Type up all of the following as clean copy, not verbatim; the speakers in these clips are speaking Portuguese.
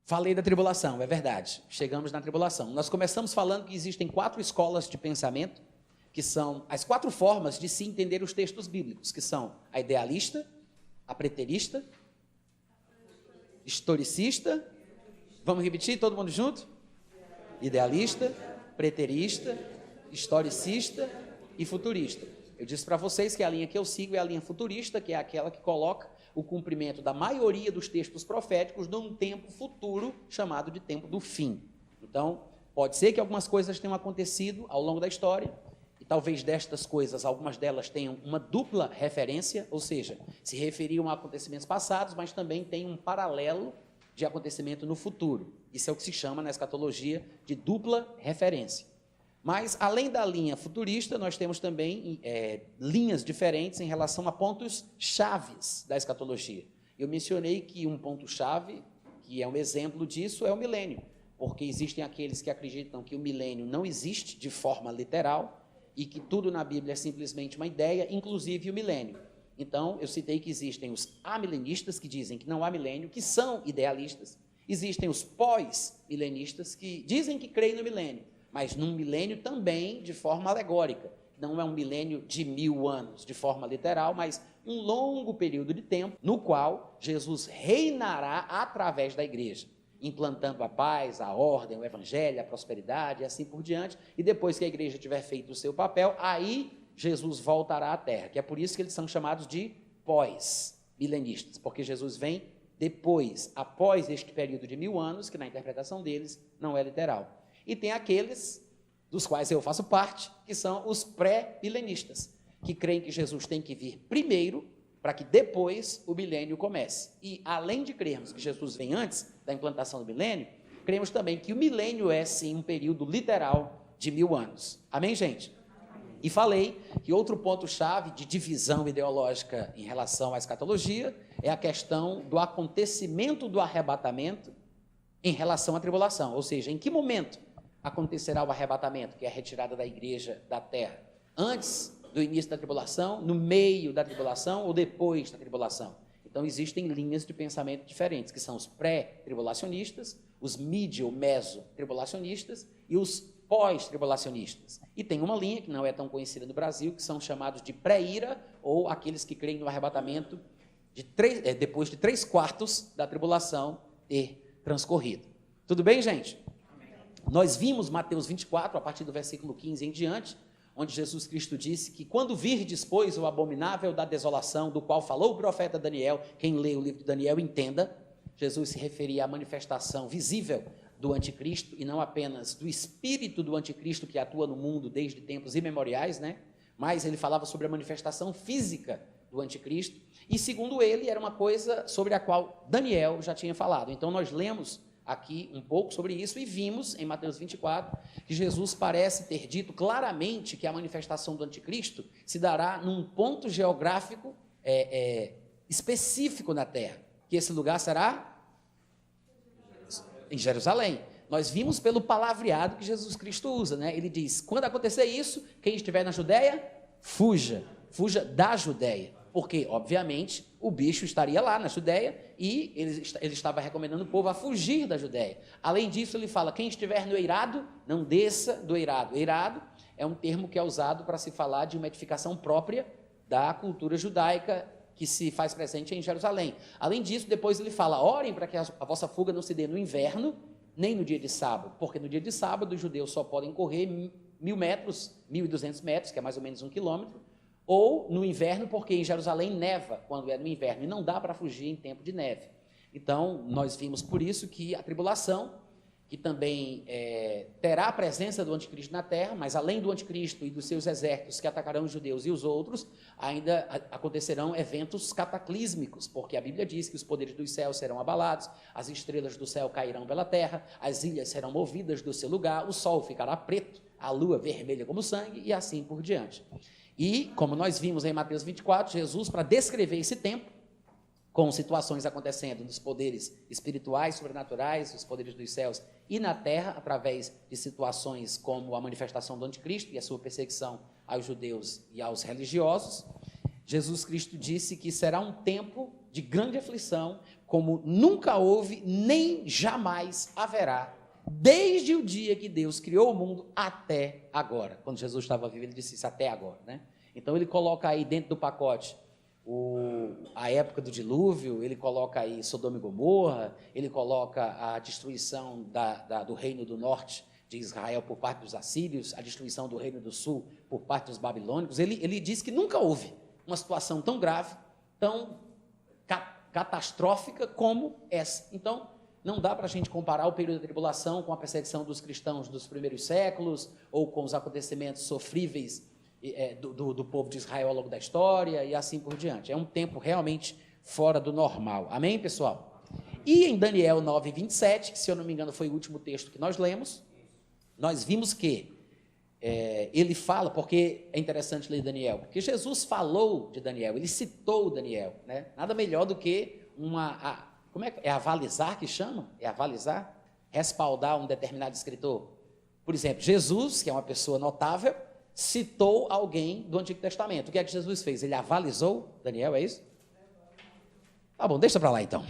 Falei da tribulação, é verdade. Chegamos na tribulação. Nós começamos falando que existem 4 escolas de pensamento, que são as 4 formas de se entender os textos bíblicos, que são a idealista, a preterista, historicista, vamos repetir todo mundo junto? Idealista, preterista, historicista e futurista. Eu disse para vocês que a linha que eu sigo é a linha futurista, que é aquela que coloca o cumprimento da maioria dos textos proféticos num tempo futuro, chamado de tempo do fim. Então, pode ser que algumas coisas tenham acontecido ao longo da história, e talvez destas coisas, algumas delas tenham uma dupla referência, ou seja, se referiam a acontecimentos passados, mas também tem um paralelo de acontecimento no futuro. Isso é o que se chama na escatologia de dupla referência. Mas, além da linha futurista, nós temos também linhas diferentes em relação a pontos chaves da escatologia. Eu mencionei que um ponto-chave, que é um exemplo disso, é o milênio, porque existem aqueles que acreditam que o milênio não existe de forma literal e que tudo na Bíblia é simplesmente uma ideia, inclusive o milênio. Então, eu citei que existem os amilenistas, que dizem que não há milênio, que são idealistas. Existem os pós-milenistas, que dizem que creem no milênio, mas num milênio também de forma alegórica. Não é um milênio de 1000 anos, de forma literal, mas um longo período de tempo no qual Jesus reinará através da igreja, implantando a paz, a ordem, o evangelho, a prosperidade e assim por diante. E depois que a igreja tiver feito o seu papel, aí Jesus voltará à terra, que é por isso que eles são chamados de pós-milenistas, porque Jesus vem depois, após este período de 1000 anos, que na interpretação deles não é literal. E tem aqueles, dos quais eu faço parte, que são os pré-milenistas, que creem que Jesus tem que vir primeiro, para que depois o milênio comece. E além de crermos que Jesus vem antes da implantação do milênio, cremos também que o milênio é sim um período literal de 1000 anos. Amém, gente? E falei que outro ponto-chave de divisão ideológica em relação à escatologia é a questão do acontecimento do arrebatamento em relação à tribulação, ou seja, em que momento acontecerá o arrebatamento, que é a retirada da igreja da terra? Antes do início da tribulação, no meio da tribulação ou depois da tribulação? Então, existem linhas de pensamento diferentes, que são os pré-tribulacionistas, os mídio ou meso-tribulacionistas e os pós-tribulacionistas. E tem uma linha que não é tão conhecida no Brasil, que são chamados de pré-ira, ou aqueles que creem no arrebatamento depois de 3/4 da tribulação ter transcorrido. Tudo bem, gente? Nós vimos Mateus 24, a partir do versículo 15 em diante, onde Jesus Cristo disse que quando virdes, pois, o abominável da desolação, do qual falou o profeta Daniel, quem lê o livro de Daniel entenda, Jesus se referia à manifestação visível do anticristo, e não apenas do espírito do anticristo que atua no mundo desde tempos imemoriais, né? Mas ele falava sobre a manifestação física do anticristo, e segundo ele, era uma coisa sobre a qual Daniel já tinha falado. Então nós lemos aqui um pouco sobre isso e vimos em Mateus 24 que Jesus parece ter dito claramente que a manifestação do anticristo se dará num ponto geográfico específico na terra, que esse lugar será em Jerusalém. Nós vimos pelo palavreado que Jesus Cristo usa, né? Ele diz, quando acontecer isso, quem estiver na Judéia, fuja da Judéia, porque, obviamente, o bicho estaria lá na Judéia e ele estava recomendando o povo a fugir da Judéia. Além disso, ele fala, quem estiver no eirado, não desça do eirado. Eirado é um termo que é usado para se falar de uma edificação própria da cultura judaica que se faz presente em Jerusalém. Além disso, depois ele fala, orem para que a vossa fuga não se dê no inverno, nem no dia de sábado, porque no dia de sábado os judeus só podem correr 1000 metros, 1.200 metros, que é mais ou menos 1 quilômetro, ou no inverno, porque em Jerusalém neva quando é no inverno, e não dá para fugir em tempo de neve. Então, nós vimos por isso que a tribulação, que também terá a presença do anticristo na terra, mas além do anticristo e dos seus exércitos que atacarão os judeus e os outros, ainda acontecerão eventos cataclísmicos, porque a Bíblia diz que os poderes dos céus serão abalados, as estrelas do céu cairão pela terra, as ilhas serão movidas do seu lugar, o sol ficará preto, a lua vermelha como sangue e assim por diante. E, como nós vimos em Mateus 24, Jesus, para descrever esse tempo, com situações acontecendo nos poderes espirituais, sobrenaturais, os poderes dos céus e na terra, através de situações como a manifestação do anticristo e a sua perseguição aos judeus e aos religiosos, Jesus Cristo disse que será um tempo de grande aflição, como nunca houve, nem jamais haverá, desde o dia que Deus criou o mundo até agora. Quando Jesus estava vivo, ele disse isso, até agora, né? Então ele coloca aí dentro do pacote a época do dilúvio, ele coloca aí Sodoma e Gomorra, ele coloca a destruição do reino do norte de Israel por parte dos assírios, a destruição do reino do sul por parte dos babilônicos. Ele diz que nunca houve uma situação tão grave, tão catastrófica como essa. Então, não dá para a gente comparar o período da tribulação com a perseguição dos cristãos dos primeiros séculos, ou com os acontecimentos sofríveis do povo de Israel ao longo da história, e assim por diante. É um tempo realmente fora do normal. Amém, pessoal? E em Daniel 9:27, que, se eu não me engano, foi o último texto que nós lemos, nós vimos que ele fala, porque é interessante ler Daniel, porque Jesus falou de Daniel, ele citou Daniel, né? Nada melhor do que como é avalizar que chama? É avalizar? Respaldar um determinado escritor. Por exemplo, Jesus, que é uma pessoa notável, citou alguém do Antigo Testamento. O que é que Jesus fez? Ele avalizou Daniel, é isso? Tá bom, deixa para lá então.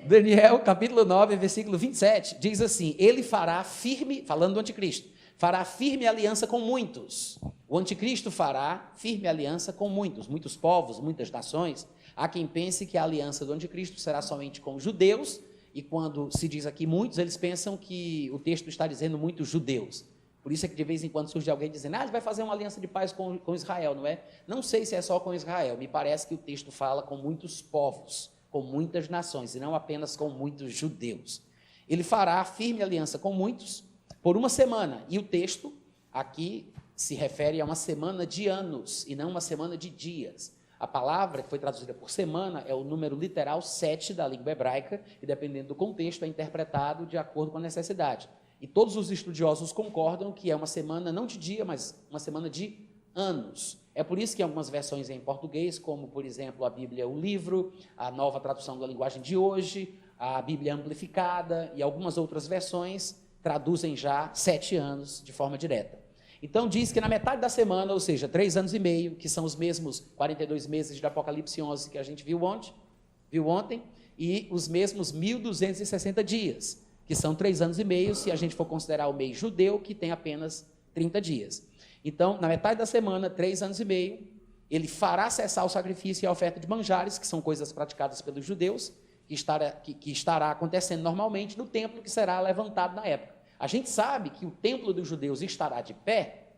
Daniel, capítulo 9, versículo 27, diz assim: ele fará firme, falando do anticristo, fará firme aliança com muitos. O anticristo fará firme aliança com muitos povos, muitas nações. Há quem pense que a aliança do anticristo será somente com os judeus, e quando se diz aqui muitos, eles pensam que o texto está dizendo muitos judeus. Por isso é que de vez em quando surge alguém dizendo, ele vai fazer uma aliança de paz com Israel, não é? Não sei se é só com Israel, me parece que o texto fala com muitos povos, com muitas nações, e não apenas com muitos judeus. Ele fará firme aliança com muitos por uma semana, e o texto aqui se refere a uma semana de anos, e não uma semana de dias. A palavra que foi traduzida por semana é o número literal 7 da língua hebraica, e dependendo do contexto é interpretado de acordo com a necessidade. E todos os estudiosos concordam que é uma semana não de dia, mas uma semana de anos. É por isso que algumas versões em português, como, por exemplo, a Bíblia, o livro, a nova tradução da linguagem de hoje, a Bíblia amplificada e algumas outras versões traduzem já 7 anos de forma direta. Então, diz que na metade da semana, ou seja, 3 anos e meio, que são os mesmos 42 meses de Apocalipse 11 que a gente viu ontem, e os mesmos 1.260 dias, que são 3 anos e meio, se a gente for considerar o mês judeu, que tem apenas 30 dias. Então, na metade da semana, 3 anos e meio, ele fará cessar o sacrifício e a oferta de manjares, que são coisas praticadas pelos judeus, que estará acontecendo normalmente no templo que será levantado na época. A gente sabe que o templo dos judeus estará de pé,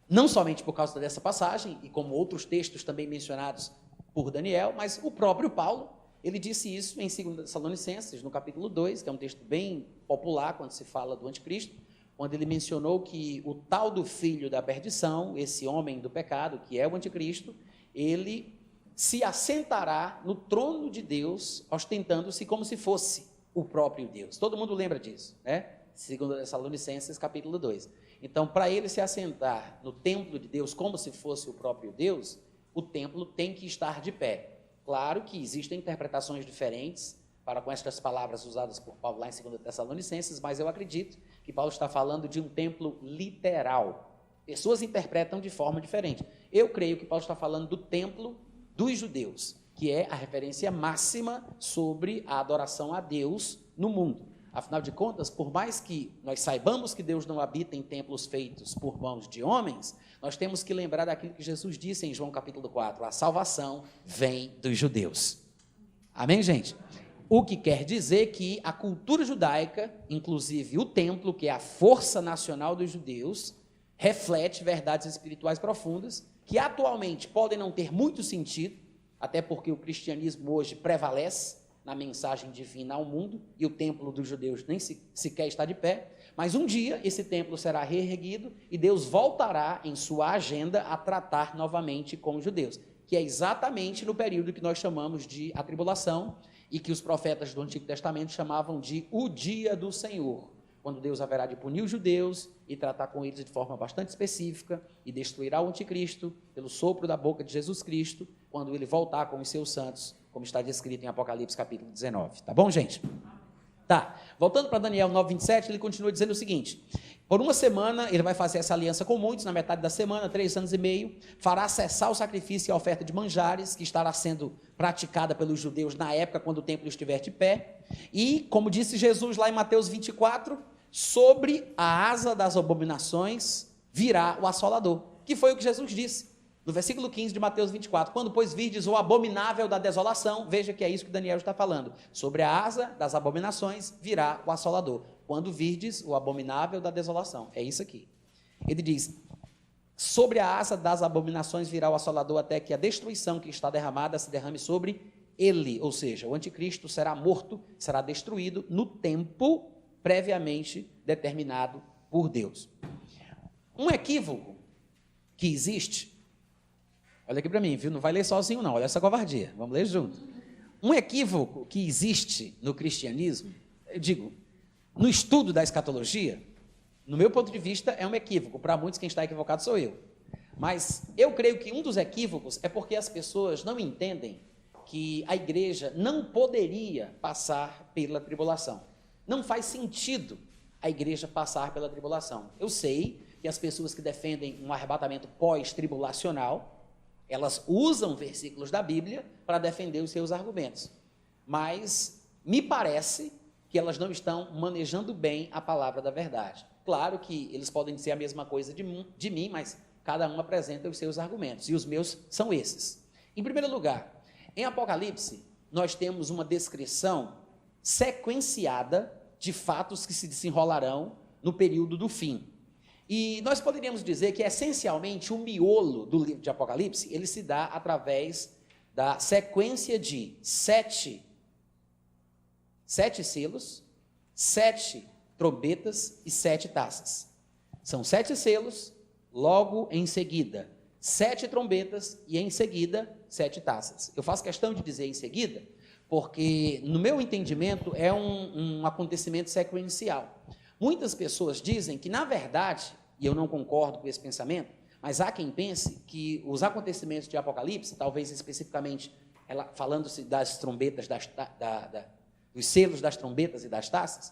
não somente por causa dessa passagem, e como outros textos também mencionados por Daniel, mas o próprio Paulo, ele disse isso em 2 Tessalonicenses, no capítulo 2, que é um texto bem popular quando se fala do anticristo, quando ele mencionou que o tal do filho da perdição, esse homem do pecado, que é o anticristo, ele se assentará no trono de Deus, ostentando-se como se fosse o próprio Deus. Todo mundo lembra disso, né? 2 Tessalonicenses, capítulo 2. Então, para ele se assentar no templo de Deus como se fosse o próprio Deus, o templo tem que estar de pé. Claro que existem interpretações diferentes para com estas palavras usadas por Paulo lá em 2 Tessalonicenses, mas eu acredito que Paulo está falando de um templo literal. Pessoas interpretam de forma diferente. Eu creio que Paulo está falando do templo dos judeus, que é a referência máxima sobre a adoração a Deus no mundo. Afinal de contas, por mais que nós saibamos que Deus não habita em templos feitos por mãos de homens, nós temos que lembrar daquilo que Jesus disse em João capítulo 4, a salvação vem dos judeus. Amém, gente? O que quer dizer que a cultura judaica, inclusive o templo, que é a força nacional dos judeus, reflete verdades espirituais profundas, que atualmente podem não ter muito sentido, até porque o cristianismo hoje prevalece na mensagem divina ao mundo, e o templo dos judeus nem sequer está de pé, mas um dia esse templo será reerguido e Deus voltará em sua agenda a tratar novamente com os judeus, que é exatamente no período que nós chamamos de a tribulação, e que os profetas do Antigo Testamento chamavam de o dia do Senhor, quando Deus haverá de punir os judeus e tratar com eles de forma bastante específica, e destruirá o anticristo pelo sopro da boca de Jesus Cristo, quando ele voltar com os seus santos, como está descrito em Apocalipse capítulo 19. Tá bom, gente? Tá. Voltando para Daniel 9:27, ele continua dizendo o seguinte: Por uma semana, ele vai fazer essa aliança com muitos, na metade da semana, 3 anos e meio, fará cessar o sacrifício e a oferta de manjares, que estará sendo praticada pelos judeus na época, quando o templo estiver de pé. E, como disse Jesus lá em Mateus 24, sobre a asa das abominações virá o assolador, que foi o que Jesus disse, no versículo 15 de Mateus 24, quando, pois, virdes o abominável da desolação, veja que é isso que Daniel está falando, sobre a asa das abominações virá o assolador, quando virdes o abominável da desolação, é isso aqui. Ele diz, sobre a asa das abominações virá o assolador, até que a destruição que está derramada se derrame sobre ele, ou seja, o anticristo será morto, será destruído no tempo previamente determinado por Deus. Um equívoco que existe, olha aqui para mim, viu? Não vai ler sozinho não, olha essa covardia, vamos ler junto. Um equívoco que existe no cristianismo, eu digo, no estudo da escatologia, no meu ponto de vista é um equívoco, para muitos quem está equivocado sou eu, mas eu creio que um dos equívocos é porque as pessoas não entendem que a igreja não poderia passar pela tribulação, não faz sentido a igreja passar pela tribulação. Eu sei que as pessoas que defendem um arrebatamento pós-tribulacional, elas usam versículos da Bíblia para defender os seus argumentos, mas me parece que elas não estão manejando bem a palavra da verdade. Claro que eles podem dizer a mesma coisa de mim, mas cada um apresenta os seus argumentos, e os meus são esses. Em primeiro lugar, em Apocalipse, nós temos uma descrição sequenciada de fatos que se desenrolarão no período do fim. E nós poderíamos dizer que, essencialmente, o miolo do livro de Apocalipse, ele se dá através da sequência de 7 selos, 7 trombetas e 7 taças. São 7 selos, logo em seguida, 7 trombetas e em seguida, 7 taças. Eu faço questão de dizer em seguida, porque, no meu entendimento, é um acontecimento sequencial. Muitas pessoas dizem que, na verdade, e eu não concordo com esse pensamento, mas há quem pense que os acontecimentos de Apocalipse, talvez especificamente falando-se das trombetas, dos selos das trombetas e das taças,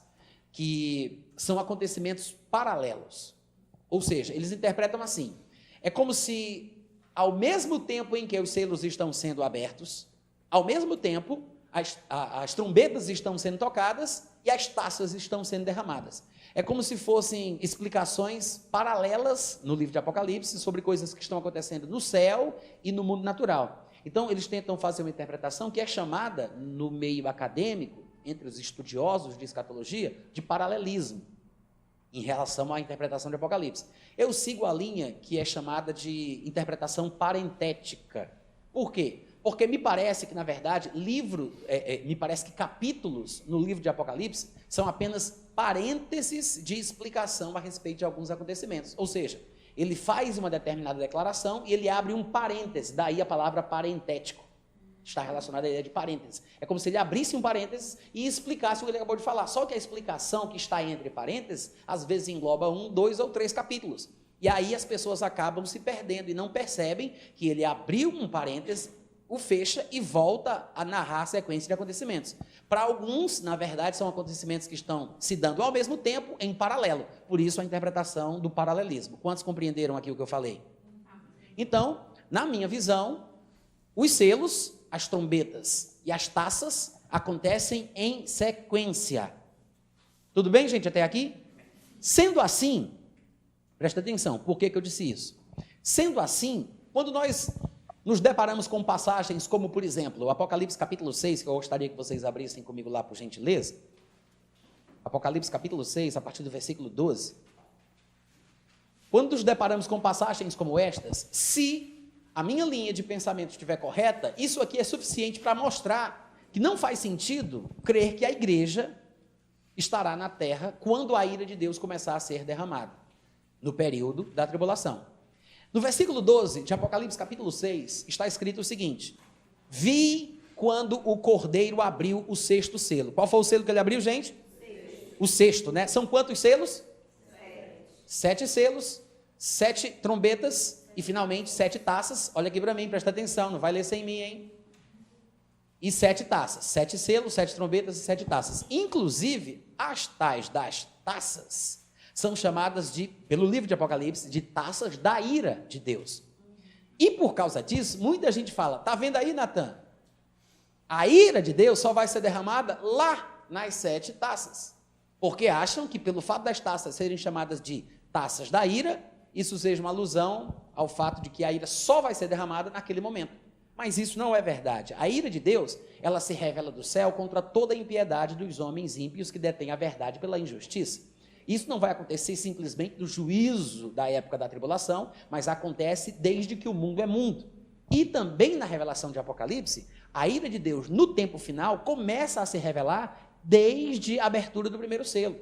que são acontecimentos paralelos. Ou seja, eles interpretam assim, é como se, ao mesmo tempo em que os selos estão sendo abertos, ao mesmo tempo, as trombetas estão sendo tocadas e as taças estão sendo derramadas. É como se fossem explicações paralelas no livro de Apocalipse sobre coisas que estão acontecendo no céu e no mundo natural. Então, eles tentam fazer uma interpretação que é chamada, no meio acadêmico, entre os estudiosos de escatologia, de paralelismo, em relação à interpretação de Apocalipse. Eu sigo a linha que é chamada de interpretação parentética. Por quê? Porque me parece que, na verdade, me parece que capítulos no livro de Apocalipse são apenas parênteses de explicação a respeito de alguns acontecimentos. Ou seja, ele faz uma determinada declaração e ele abre um parêntese, daí a palavra parentético. Está relacionada à ideia de parênteses. É como se ele abrisse um parênteses e explicasse o que ele acabou de falar. Só que a explicação que está entre parênteses, às vezes engloba 1, 2 ou 3 capítulos. E aí as pessoas acabam se perdendo e não percebem que ele abriu um parêntese, o fecha e volta a narrar a sequência de acontecimentos. Para alguns, na verdade, são acontecimentos que estão se dando ao mesmo tempo, em paralelo. Por isso, a interpretação do paralelismo. Quantos compreenderam aqui o que eu falei? Então, na minha visão, os selos, as trombetas e as taças acontecem em sequência. Tudo bem, gente, até aqui? Sendo assim, presta atenção, por que eu disse isso? Sendo assim, quando nós nos deparamos com passagens como, por exemplo, o Apocalipse capítulo 6, que eu gostaria que vocês abrissem comigo lá, por gentileza. Apocalipse capítulo 6, a partir do versículo 12. Quando nos deparamos com passagens como estas, se a minha linha de pensamento estiver correta, isso aqui é suficiente para mostrar que não faz sentido crer que a igreja estará na terra quando a ira de Deus começar a ser derramada, no período da tribulação. No versículo 12 de Apocalipse capítulo 6, está escrito o seguinte: vi quando o Cordeiro abriu o 6º selo. Qual foi o selo que ele abriu, gente? O 6º, né? São quantos selos? 7 selos, 7 trombetas e, finalmente, 7 taças. Olha aqui para mim, presta atenção, não vai ler sem mim, hein? E 7 taças, 7 selos, 7 trombetas e 7 taças. Inclusive, as tais das taças são chamadas pelo livro de Apocalipse, de taças da ira de Deus. E por causa disso, muita gente fala, tá vendo aí, Natan? A ira de Deus só vai ser derramada lá nas 7 taças. Porque acham que pelo fato das taças serem chamadas de taças da ira, isso seja uma alusão ao fato de que a ira só vai ser derramada naquele momento. Mas isso não é verdade. A ira de Deus, ela se revela do céu contra toda a impiedade dos homens ímpios que detêm a verdade pela injustiça. Isso não vai acontecer simplesmente no juízo da época da tribulação, mas acontece desde que o mundo é mundo. E também na revelação de Apocalipse, a ira de Deus no tempo final começa a se revelar desde a abertura do primeiro selo.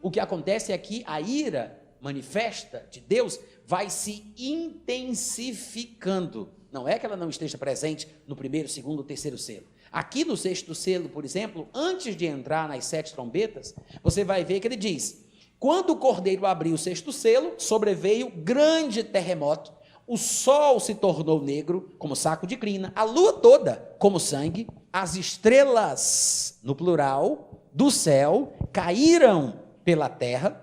O que acontece é que a ira manifesta de Deus vai se intensificando. Não é que ela não esteja presente no primeiro, segundo, terceiro selo. Aqui no 6º selo, por exemplo, antes de entrar nas 7 trombetas, você vai ver que ele diz: quando o cordeiro abriu o 6º selo, sobreveio grande terremoto, o sol se tornou negro, como saco de crina, a lua toda, como sangue, as estrelas, no plural, do céu, caíram pela terra,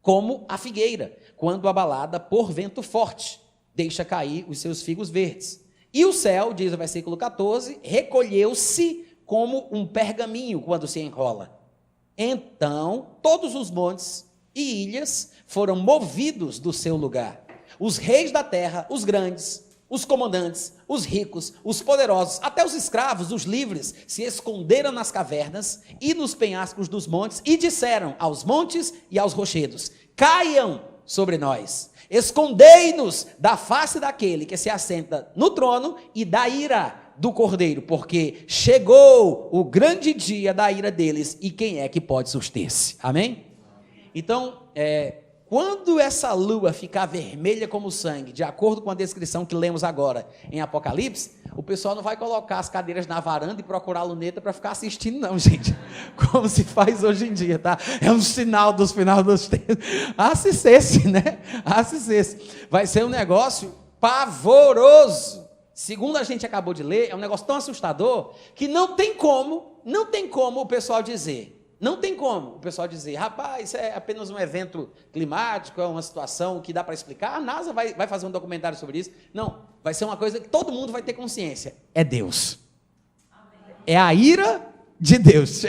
como a figueira, quando abalada por vento forte, deixa cair os seus figos verdes. E o céu, diz o versículo 14, recolheu-se como um pergaminho quando se enrola. Então, todos os montes e ilhas foram movidos do seu lugar. Os reis da terra, os grandes, os comandantes, os ricos, os poderosos, até os escravos, os livres, se esconderam nas cavernas e nos penhascos dos montes e disseram aos montes e aos rochedos: caiam sobre nós, escondei-nos da face daquele que se assenta no trono e da ira do cordeiro, porque chegou o grande dia da ira deles, e quem é que pode suster-se? Amém? Então, quando essa lua ficar vermelha como sangue, de acordo com a descrição que lemos agora em Apocalipse, o pessoal não vai colocar as cadeiras na varanda e procurar a luneta para ficar assistindo, não, gente, como se faz hoje em dia, tá? É um sinal dos finais dos tempos. Assistesse, né? Assistesse. Vai ser um negócio pavoroso. Segundo a gente acabou de ler, é um negócio tão assustador que não tem como o pessoal dizer. Não tem como o pessoal dizer, rapaz, isso é apenas um evento climático, é uma situação que dá para explicar, a NASA vai fazer um documentário sobre isso. Não, vai ser uma coisa que todo mundo vai ter consciência. É Deus. É a ira de Deus.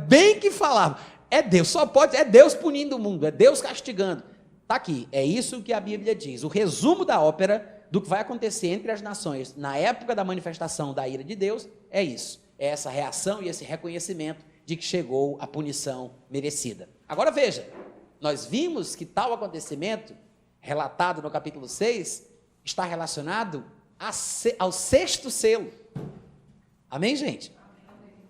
Bem que falava, é Deus, só pode, é Deus punindo o mundo, é Deus castigando. Está aqui, é isso que a Bíblia diz. O resumo da ópera do que vai acontecer entre as nações na época da manifestação da ira de Deus é isso. É essa reação e esse reconhecimento de que chegou a punição merecida. Agora veja, nós vimos que tal acontecimento, relatado no capítulo 6, está relacionado ao 6º selo. Amém, gente?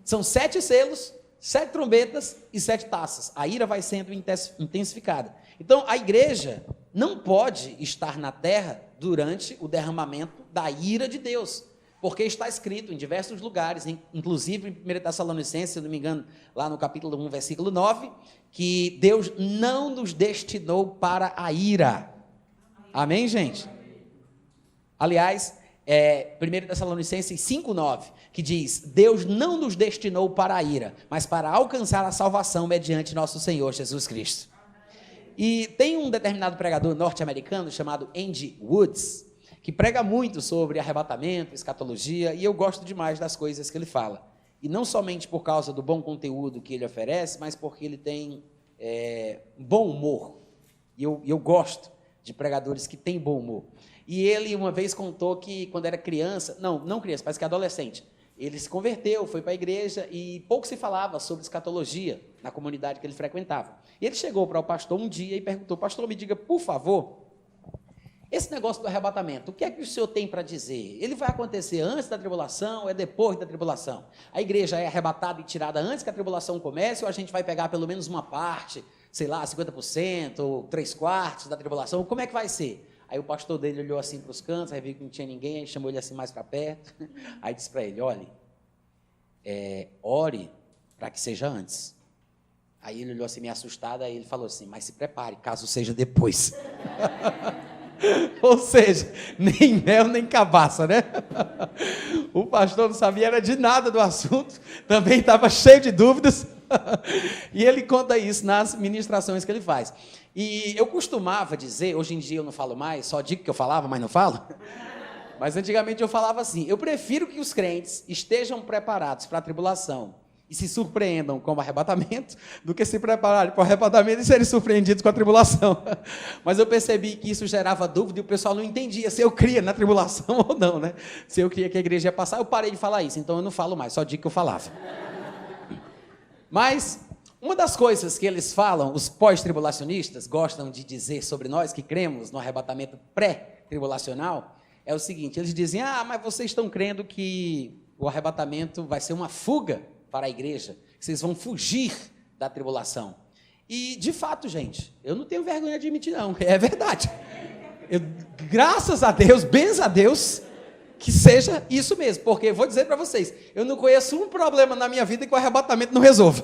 São 7 selos, 7 trombetas e 7 taças. A ira vai sendo intensificada. Então, a igreja não pode estar na terra durante o derramamento da ira de Deus, porque está escrito em diversos lugares, inclusive em 1 Tessalonicenses, se não me engano, lá no capítulo 1, versículo 9, que Deus não nos destinou para a ira. Amém, gente? Aliás, 1 Tessalonicenses 5,9, que diz: Deus não nos destinou para a ira, mas para alcançar a salvação mediante nosso Senhor Jesus Cristo. E tem um determinado pregador norte-americano chamado Andy Woods, que prega muito sobre arrebatamento, escatologia, e eu gosto demais das coisas que ele fala. E não somente por causa do bom conteúdo que ele oferece, mas porque ele tem bom humor. E eu gosto de pregadores que têm bom humor. E ele uma vez contou que quando era criança, não criança, parece que adolescente, ele se converteu, foi para a igreja e pouco se falava sobre escatologia na comunidade que ele frequentava. E ele chegou para o pastor um dia e perguntou: pastor, me diga, por favor, esse negócio do arrebatamento, o que é que o senhor tem para dizer? Ele vai acontecer antes da tribulação ou é depois da tribulação? A igreja é arrebatada e tirada antes que a tribulação comece, ou a gente vai pegar pelo menos uma parte, sei lá, 50% ou 3/4 da tribulação? Como é que vai ser? Aí o pastor dele olhou assim para os cantos, aí viu que não tinha ninguém, aí chamou ele assim mais para perto, aí disse para ele: olhe, ore para que seja antes. Aí ele olhou assim meio assustado, aí ele falou assim: mas se prepare, caso seja depois. Ou seja, nem mel nem cabaça, né? O pastor não sabia era de nada do assunto, também estava cheio de dúvidas, E ele conta isso nas ministrações que ele faz. E eu costumava dizer, hoje em dia eu não falo mais, só digo que eu falava, mas não falo. Mas antigamente eu falava assim, eu prefiro que os crentes estejam preparados para a tribulação e se surpreendam com o arrebatamento, do que se prepararem para o arrebatamento e serem surpreendidos com a tribulação. Mas eu percebi que isso gerava dúvida e o pessoal não entendia se eu cria na tribulação ou não, né? Se eu cria que a igreja ia passar, eu parei de falar isso, então eu não falo mais, só digo que eu falava. Mas uma das coisas que eles falam, os pós-tribulacionistas gostam de dizer sobre nós que cremos no arrebatamento pré-tribulacional, é o seguinte, eles dizem, mas vocês estão crendo que o arrebatamento vai ser uma fuga para a igreja, que vocês vão fugir da tribulação. E, de fato, gente, eu não tenho vergonha de admitir, não, é verdade. Graças a Deus, bens a Deus, que seja isso mesmo, porque vou dizer para vocês, eu não conheço um problema na minha vida que o arrebatamento não resolva.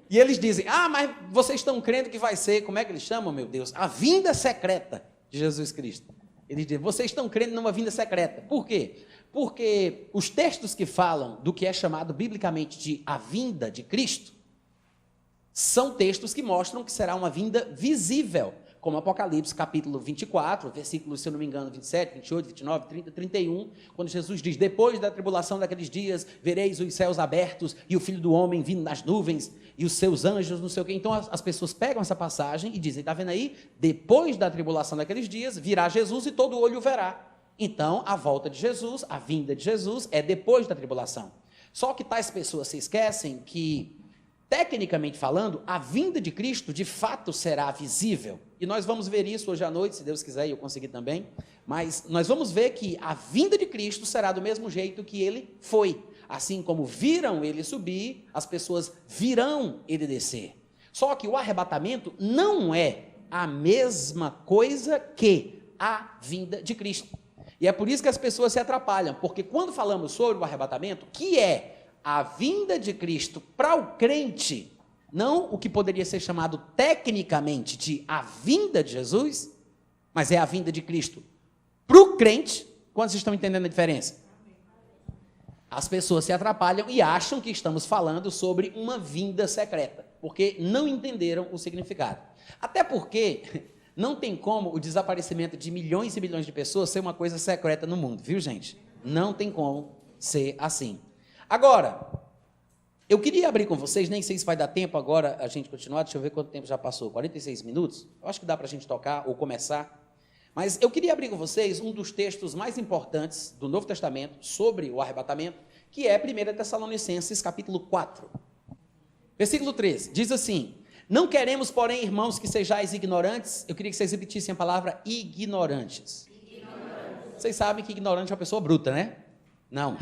E eles dizem, mas vocês estão crendo que vai ser, como é que eles chamam, meu Deus? A vinda secreta de Jesus Cristo. Eles dizem, vocês estão crendo numa vinda secreta. Por quê? Porque os textos que falam do que é chamado biblicamente de a vinda de Cristo, são textos que mostram que será uma vinda visível, como Apocalipse capítulo 24, versículos, se eu não me engano, 27, 28, 29, 30, 31, quando Jesus diz, depois da tribulação daqueles dias, vereis os céus abertos e o Filho do Homem vindo nas nuvens e os seus anjos, não sei o quê. Então as pessoas pegam essa passagem e dizem, está vendo aí? Depois da tribulação daqueles dias, virá Jesus e todo olho o verá. Então, a volta de Jesus, a vinda de Jesus, é depois da tribulação. Só que tais pessoas se esquecem que, tecnicamente falando, a vinda de Cristo, de fato, será visível. E nós vamos ver isso hoje à noite, se Deus quiser, e eu conseguir também. Mas nós vamos ver que a vinda de Cristo será do mesmo jeito que ele foi. Assim como viram ele subir, as pessoas virão ele descer. Só que o arrebatamento não é a mesma coisa que a vinda de Cristo. E é por isso que as pessoas se atrapalham, porque quando falamos sobre o arrebatamento, que é a vinda de Cristo para o crente, não o que poderia ser chamado tecnicamente de a vinda de Jesus, mas é a vinda de Cristo para o crente. Quantos estão entendendo a diferença? As pessoas se atrapalham e acham que estamos falando sobre uma vinda secreta, porque não entenderam o significado. Até porque não tem como o desaparecimento de milhões e milhões de pessoas ser uma coisa secreta no mundo, viu, gente? Não tem como ser assim. Agora, eu queria abrir com vocês, nem sei se vai dar tempo agora a gente continuar, deixa eu ver quanto tempo já passou, 46 minutos? Eu acho que dá para a gente tocar ou começar. Mas eu queria abrir com vocês um dos textos mais importantes do Novo Testamento sobre o arrebatamento, que é 1 Tessalonicenses, capítulo 4. Versículo 13, diz assim, não queremos, porém, irmãos, que sejais ignorantes. Eu queria que vocês repetissem a palavra ignorantes. Vocês sabem que ignorante é uma pessoa bruta, né? Não.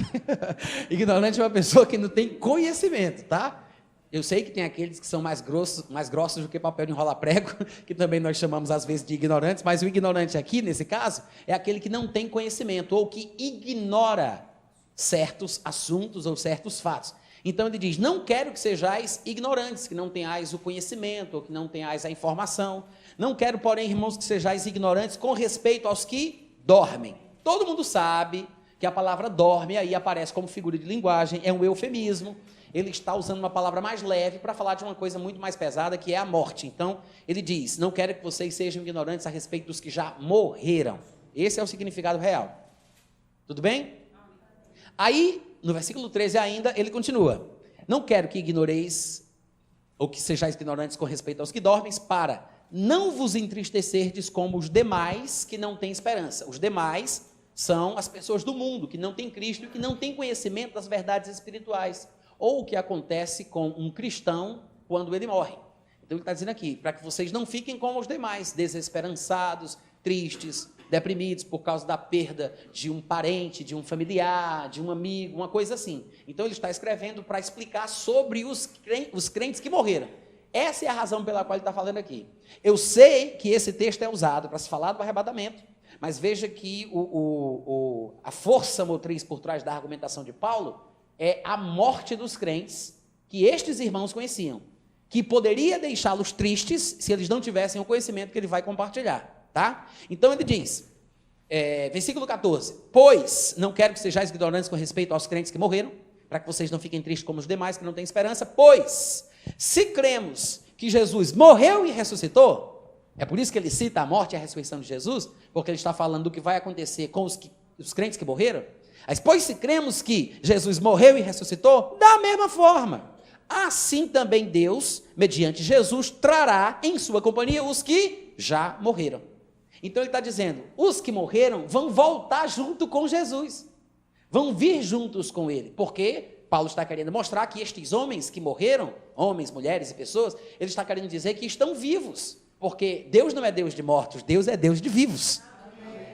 Ignorante é uma pessoa que não tem conhecimento, tá? Eu sei que tem aqueles que são mais grossos do que papel de enrolar prego, que também nós chamamos às vezes de ignorantes, mas o ignorante aqui, nesse caso, é aquele que não tem conhecimento, ou que ignora certos assuntos ou certos fatos. Então ele diz, não quero que sejais ignorantes, que não tenhais o conhecimento, ou que não tenhais a informação. Não quero, porém, irmãos, que sejais ignorantes com respeito aos que dormem. Todo mundo sabe que a palavra dorme aí aparece como figura de linguagem, é um eufemismo. Ele está usando uma palavra mais leve para falar de uma coisa muito mais pesada, que é a morte. Então, ele diz, não quero que vocês sejam ignorantes a respeito dos que já morreram. Esse é o significado real. Tudo bem? Aí, no versículo 13 ainda, ele continua. Não quero que ignoreis, ou que sejais ignorantes com respeito aos que dormem, para não vos entristecerdes como os demais que não têm esperança. Os demais são as pessoas do mundo, que não têm Cristo e que não têm conhecimento das verdades espirituais. Ou o que acontece com um cristão quando ele morre. Então ele está dizendo aqui, para que vocês não fiquem como os demais, desesperançados, tristes, deprimidos por causa da perda de um parente, de um familiar, de um amigo, uma coisa assim. Então ele está escrevendo para explicar sobre os crentes que morreram. Essa é a razão pela qual ele está falando aqui. Eu sei que esse texto é usado para se falar do arrebatamento, mas veja que a força motriz por trás da argumentação de Paulo é a morte dos crentes que estes irmãos conheciam, que poderia deixá-los tristes se eles não tivessem o conhecimento que ele vai compartilhar, tá? Então ele diz, versículo 14, pois não quero que sejais ignorantes com respeito aos crentes que morreram, para que vocês não fiquem tristes como os demais que não têm esperança, pois, se cremos que Jesus morreu e ressuscitou, é por isso que ele cita a morte e a ressurreição de Jesus, porque ele está falando do que vai acontecer com os crentes que morreram. Mas, pois se cremos que Jesus morreu e ressuscitou, da mesma forma, assim também Deus, mediante Jesus, trará em sua companhia os que já morreram. Então ele está dizendo, os que morreram vão voltar junto com Jesus, vão vir juntos com ele, porque Paulo está querendo mostrar que estes homens que morreram, homens, mulheres e pessoas, ele está querendo dizer que estão vivos, porque Deus não é Deus de mortos, Deus é Deus de vivos.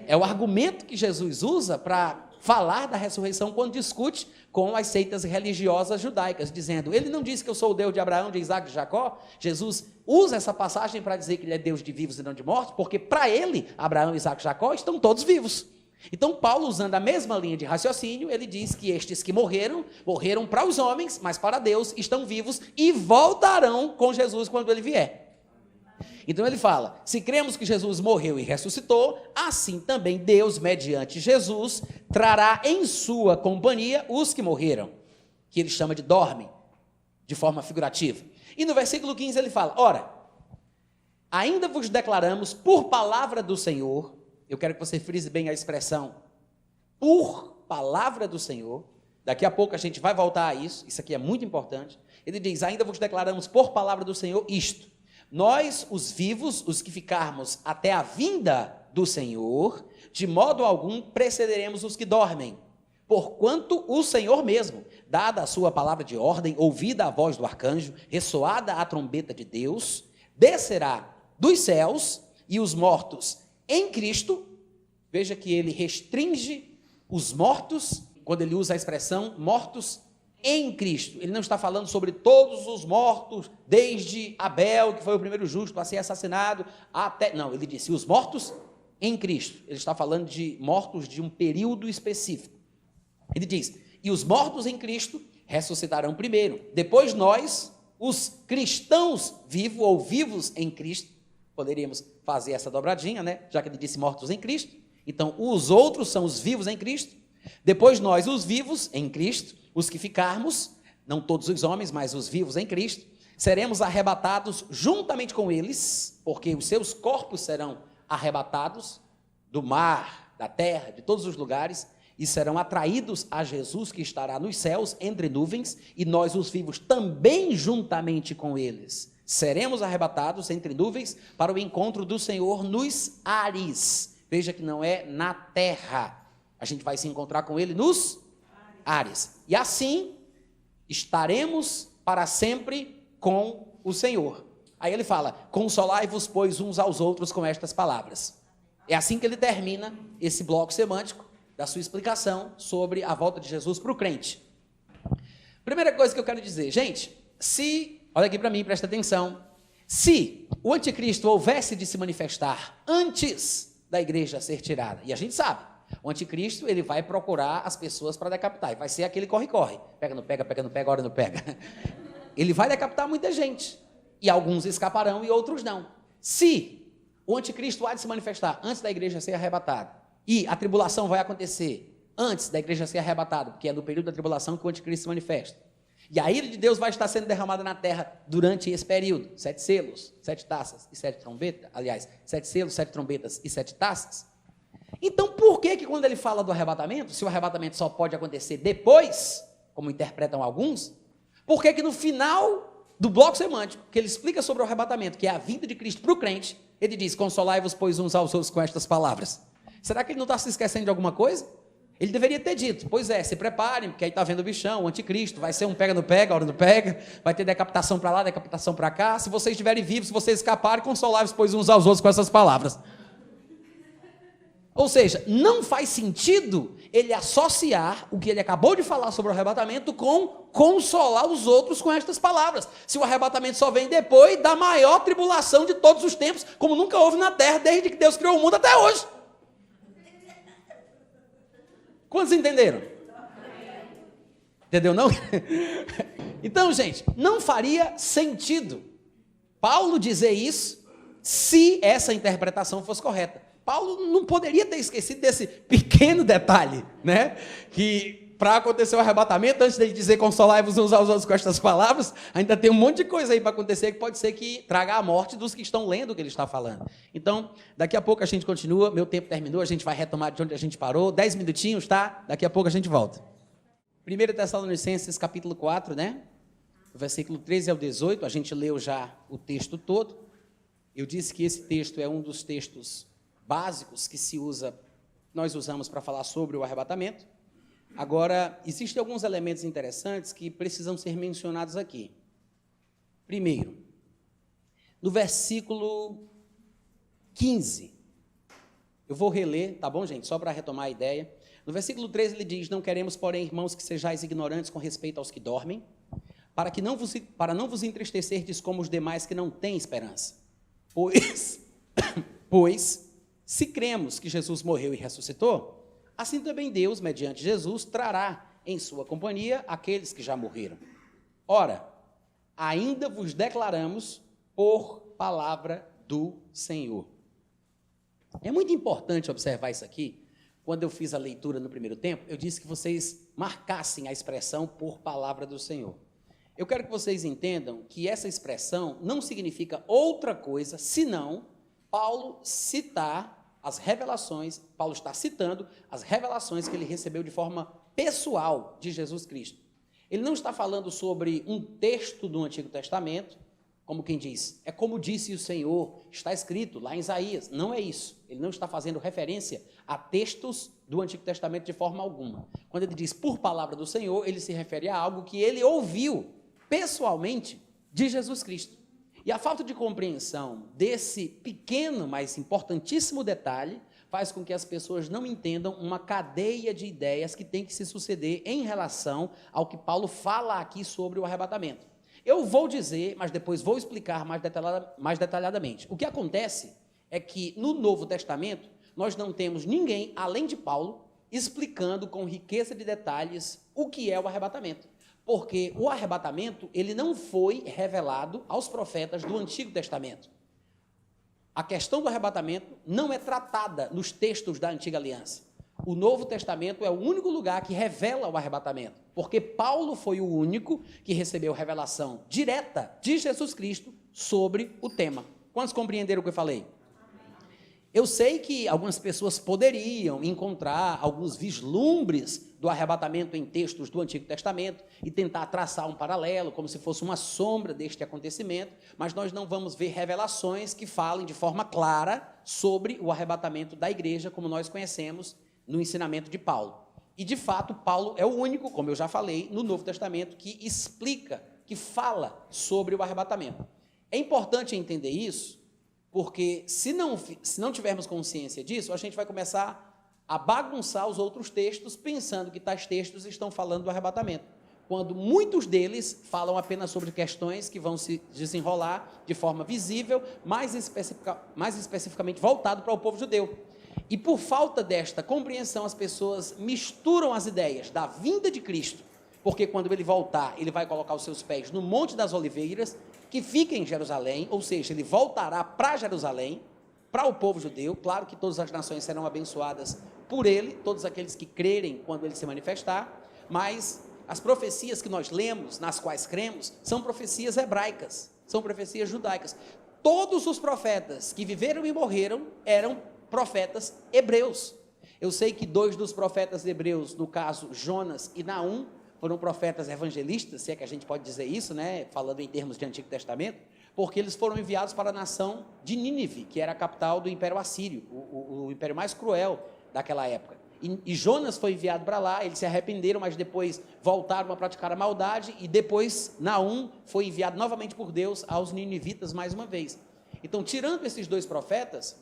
É o argumento que Jesus usa para falar da ressurreição quando discute com as seitas religiosas judaicas, dizendo, ele não disse que eu sou o Deus de Abraão, de Isaac e de Jacó. Jesus usa essa passagem para dizer que ele é Deus de vivos e não de mortos, porque para ele, Abraão, Isaac e Jacó estão todos vivos. Então Paulo, usando a mesma linha de raciocínio, ele diz que estes que morreram, morreram para os homens, mas para Deus estão vivos e voltarão com Jesus quando ele vier. Então ele fala, se cremos que Jesus morreu e ressuscitou, assim também Deus, mediante Jesus, trará em sua companhia os que morreram, que ele chama de dormem, de forma figurativa. E no versículo 15 ele fala, ora, ainda vos declaramos por palavra do Senhor, eu quero que você frise bem a expressão, por palavra do Senhor, daqui a pouco a gente vai voltar a isso aqui é muito importante, ele diz, ainda vos declaramos por palavra do Senhor isto, nós, os vivos, os que ficarmos até a vinda do Senhor, de modo algum precederemos os que dormem, porquanto o Senhor mesmo, dada a sua palavra de ordem, ouvida a voz do arcanjo, ressoada a trombeta de Deus, descerá dos céus e os mortos em Cristo, veja que ele restringe os mortos, quando ele usa a expressão mortos em Cristo, ele não está falando sobre todos os mortos, desde Abel, que foi o primeiro justo a ser assassinado, até, não, ele disse, os mortos em Cristo, ele está falando de mortos de um período específico, ele diz, e os mortos em Cristo ressuscitarão primeiro, depois nós, os cristãos vivos ou vivos em Cristo, poderíamos fazer essa dobradinha, né, já que ele disse mortos em Cristo, então os outros são os vivos em Cristo, depois nós, os vivos em Cristo, os que ficarmos, não todos os homens, mas os vivos em Cristo, seremos arrebatados juntamente com eles, porque os seus corpos serão arrebatados do mar, da terra, de todos os lugares, e serão atraídos a Jesus, que estará nos céus, entre nuvens, e nós, os vivos, também juntamente com eles, seremos arrebatados entre nuvens para o encontro do Senhor nos ares. Veja que não é na terra, a gente vai se encontrar com ele nos ares. E assim estaremos para sempre com o Senhor. Aí ele fala, consolai-vos, pois, uns aos outros com estas palavras. É assim que ele termina esse bloco semântico da sua explicação sobre a volta de Jesus para o crente. Primeira coisa que eu quero dizer, gente, olha aqui para mim, presta atenção, se o anticristo houvesse de se manifestar antes da igreja ser tirada, e a gente sabe, o anticristo, ele vai procurar as pessoas para decapitar, e vai ser aquele corre-corre, pega, não pega, hora não pega. Ele vai decapitar muita gente, e alguns escaparão e outros não. Se o anticristo há de se manifestar antes da igreja ser arrebatada, e a tribulação vai acontecer antes da igreja ser arrebatada, porque é no período da tribulação que o anticristo se manifesta, e a ira de Deus vai estar sendo derramada na terra durante esse período, 7 selos, 7 taças e 7 trombetas, aliás, 7 selos, 7 trombetas e 7 taças, então, por que quando ele fala do arrebatamento, se o arrebatamento só pode acontecer depois, como interpretam alguns, por que no final do bloco semântico, que ele explica sobre o arrebatamento, que é a vinda de Cristo para o crente, ele diz, consolai-vos, pois, uns aos outros com estas palavras. Será que ele não está se esquecendo de alguma coisa? Ele deveria ter dito, pois é, se preparem, porque aí está vendo o bichão, o anticristo, vai ser um pega no pega, hora não pega, vai ter decapitação para lá, decapitação para cá, se vocês estiverem vivos, se vocês escaparem, consolai-vos, pois, uns aos outros com essas palavras. Ou seja, não faz sentido ele associar o que ele acabou de falar sobre o arrebatamento com consolar os outros com estas palavras. Se o arrebatamento só vem depois da maior tribulação de todos os tempos, como nunca houve na terra, desde que Deus criou o mundo até hoje. Quantos entenderam? Entendeu não? Então, gente, não faria sentido Paulo dizer isso se essa interpretação fosse correta. Paulo não poderia ter esquecido desse pequeno detalhe, né? Que para acontecer o arrebatamento, antes de dizer consolai-vos uns aos outros com estas palavras, ainda tem um monte de coisa aí para acontecer que pode ser que traga a morte dos que estão lendo o que ele está falando. Então, daqui a pouco a gente continua, meu tempo terminou, a gente vai retomar de onde a gente parou, 10 minutinhos, tá? Daqui a pouco a gente volta. 1 Tessalonicenses capítulo 4, né? Versículo 13 ao 18, a gente leu já o texto todo. Eu disse que esse texto é um dos textos básicos que nós usamos para falar sobre o arrebatamento. Agora, existem alguns elementos interessantes que precisam ser mencionados aqui. Primeiro, no versículo 15, eu vou reler, tá bom, gente? Só para retomar a ideia. No versículo 13 ele diz: não queremos, porém, irmãos, que sejais ignorantes com respeito aos que dormem, para não vos entristecerdes como os demais que não têm esperança. Pois, se cremos que Jesus morreu e ressuscitou, assim também Deus, mediante Jesus, trará em sua companhia aqueles que já morreram. Ora, ainda vos declaramos por palavra do Senhor. É muito importante observar isso aqui. Quando eu fiz a leitura no primeiro tempo, eu disse que vocês marcassem a expressão por palavra do Senhor. Eu quero que vocês entendam que essa expressão não significa outra coisa senão Paulo está citando as revelações que ele recebeu de forma pessoal de Jesus Cristo. Ele não está falando sobre um texto do Antigo Testamento, como quem diz, é como disse o Senhor, está escrito lá em Isaías. Não é isso. Ele não está fazendo referência a textos do Antigo Testamento de forma alguma. Quando ele diz por palavra do Senhor, ele se refere a algo que ele ouviu pessoalmente de Jesus Cristo. E a falta de compreensão desse pequeno, mas importantíssimo detalhe faz com que as pessoas não entendam uma cadeia de ideias que tem que se suceder em relação ao que Paulo fala aqui sobre o arrebatamento. Eu vou dizer, mas depois vou explicar mais detalhadamente. O que acontece é que no Novo Testamento nós não temos ninguém, além de Paulo, explicando com riqueza de detalhes o que é o arrebatamento. Porque o arrebatamento, ele não foi revelado aos profetas do Antigo Testamento. A questão do arrebatamento não é tratada nos textos da Antiga Aliança. O Novo Testamento é o único lugar que revela o arrebatamento, porque Paulo foi o único que recebeu revelação direta de Jesus Cristo sobre o tema. Quantos compreenderam o que eu falei? Eu sei que algumas pessoas poderiam encontrar alguns vislumbres do arrebatamento em textos do Antigo Testamento e tentar traçar um paralelo, como se fosse uma sombra deste acontecimento, mas nós não vamos ver revelações que falem de forma clara sobre o arrebatamento da igreja, como nós conhecemos no ensinamento de Paulo. E, de fato, Paulo é o único, como eu já falei, no Novo Testamento, que explica, que fala sobre o arrebatamento. É importante entender isso, porque se não tivermos consciência disso, a gente vai começar a bagunçar os outros textos, pensando que tais textos estão falando do arrebatamento, quando muitos deles falam apenas sobre questões que vão se desenrolar de forma visível, mais especificamente voltado para o povo judeu. E por falta desta compreensão, as pessoas misturam as ideias da vinda de Cristo, porque quando ele voltar, ele vai colocar os seus pés no Monte das Oliveiras, que fica em Jerusalém, ou seja, ele voltará para Jerusalém, para o povo judeu. Claro que todas as nações serão abençoadas por ele, todos aqueles que crerem quando ele se manifestar, mas as profecias que nós lemos, nas quais cremos, são profecias hebraicas, são profecias judaicas. Todos os profetas que viveram e morreram eram profetas hebreus. Eu sei que 2 dos profetas hebreus, no caso Jonas e Naum, foram profetas evangelistas, se é que a gente pode dizer isso, né, falando em termos de Antigo Testamento, porque eles foram enviados para a nação de Nínive, que era a capital do Império Assírio, o império mais cruel daquela época. E Jonas foi enviado para lá, eles se arrependeram, mas depois voltaram a praticar a maldade, e depois Naum foi enviado novamente por Deus aos ninivitas mais uma vez. Então, tirando esses 2 profetas,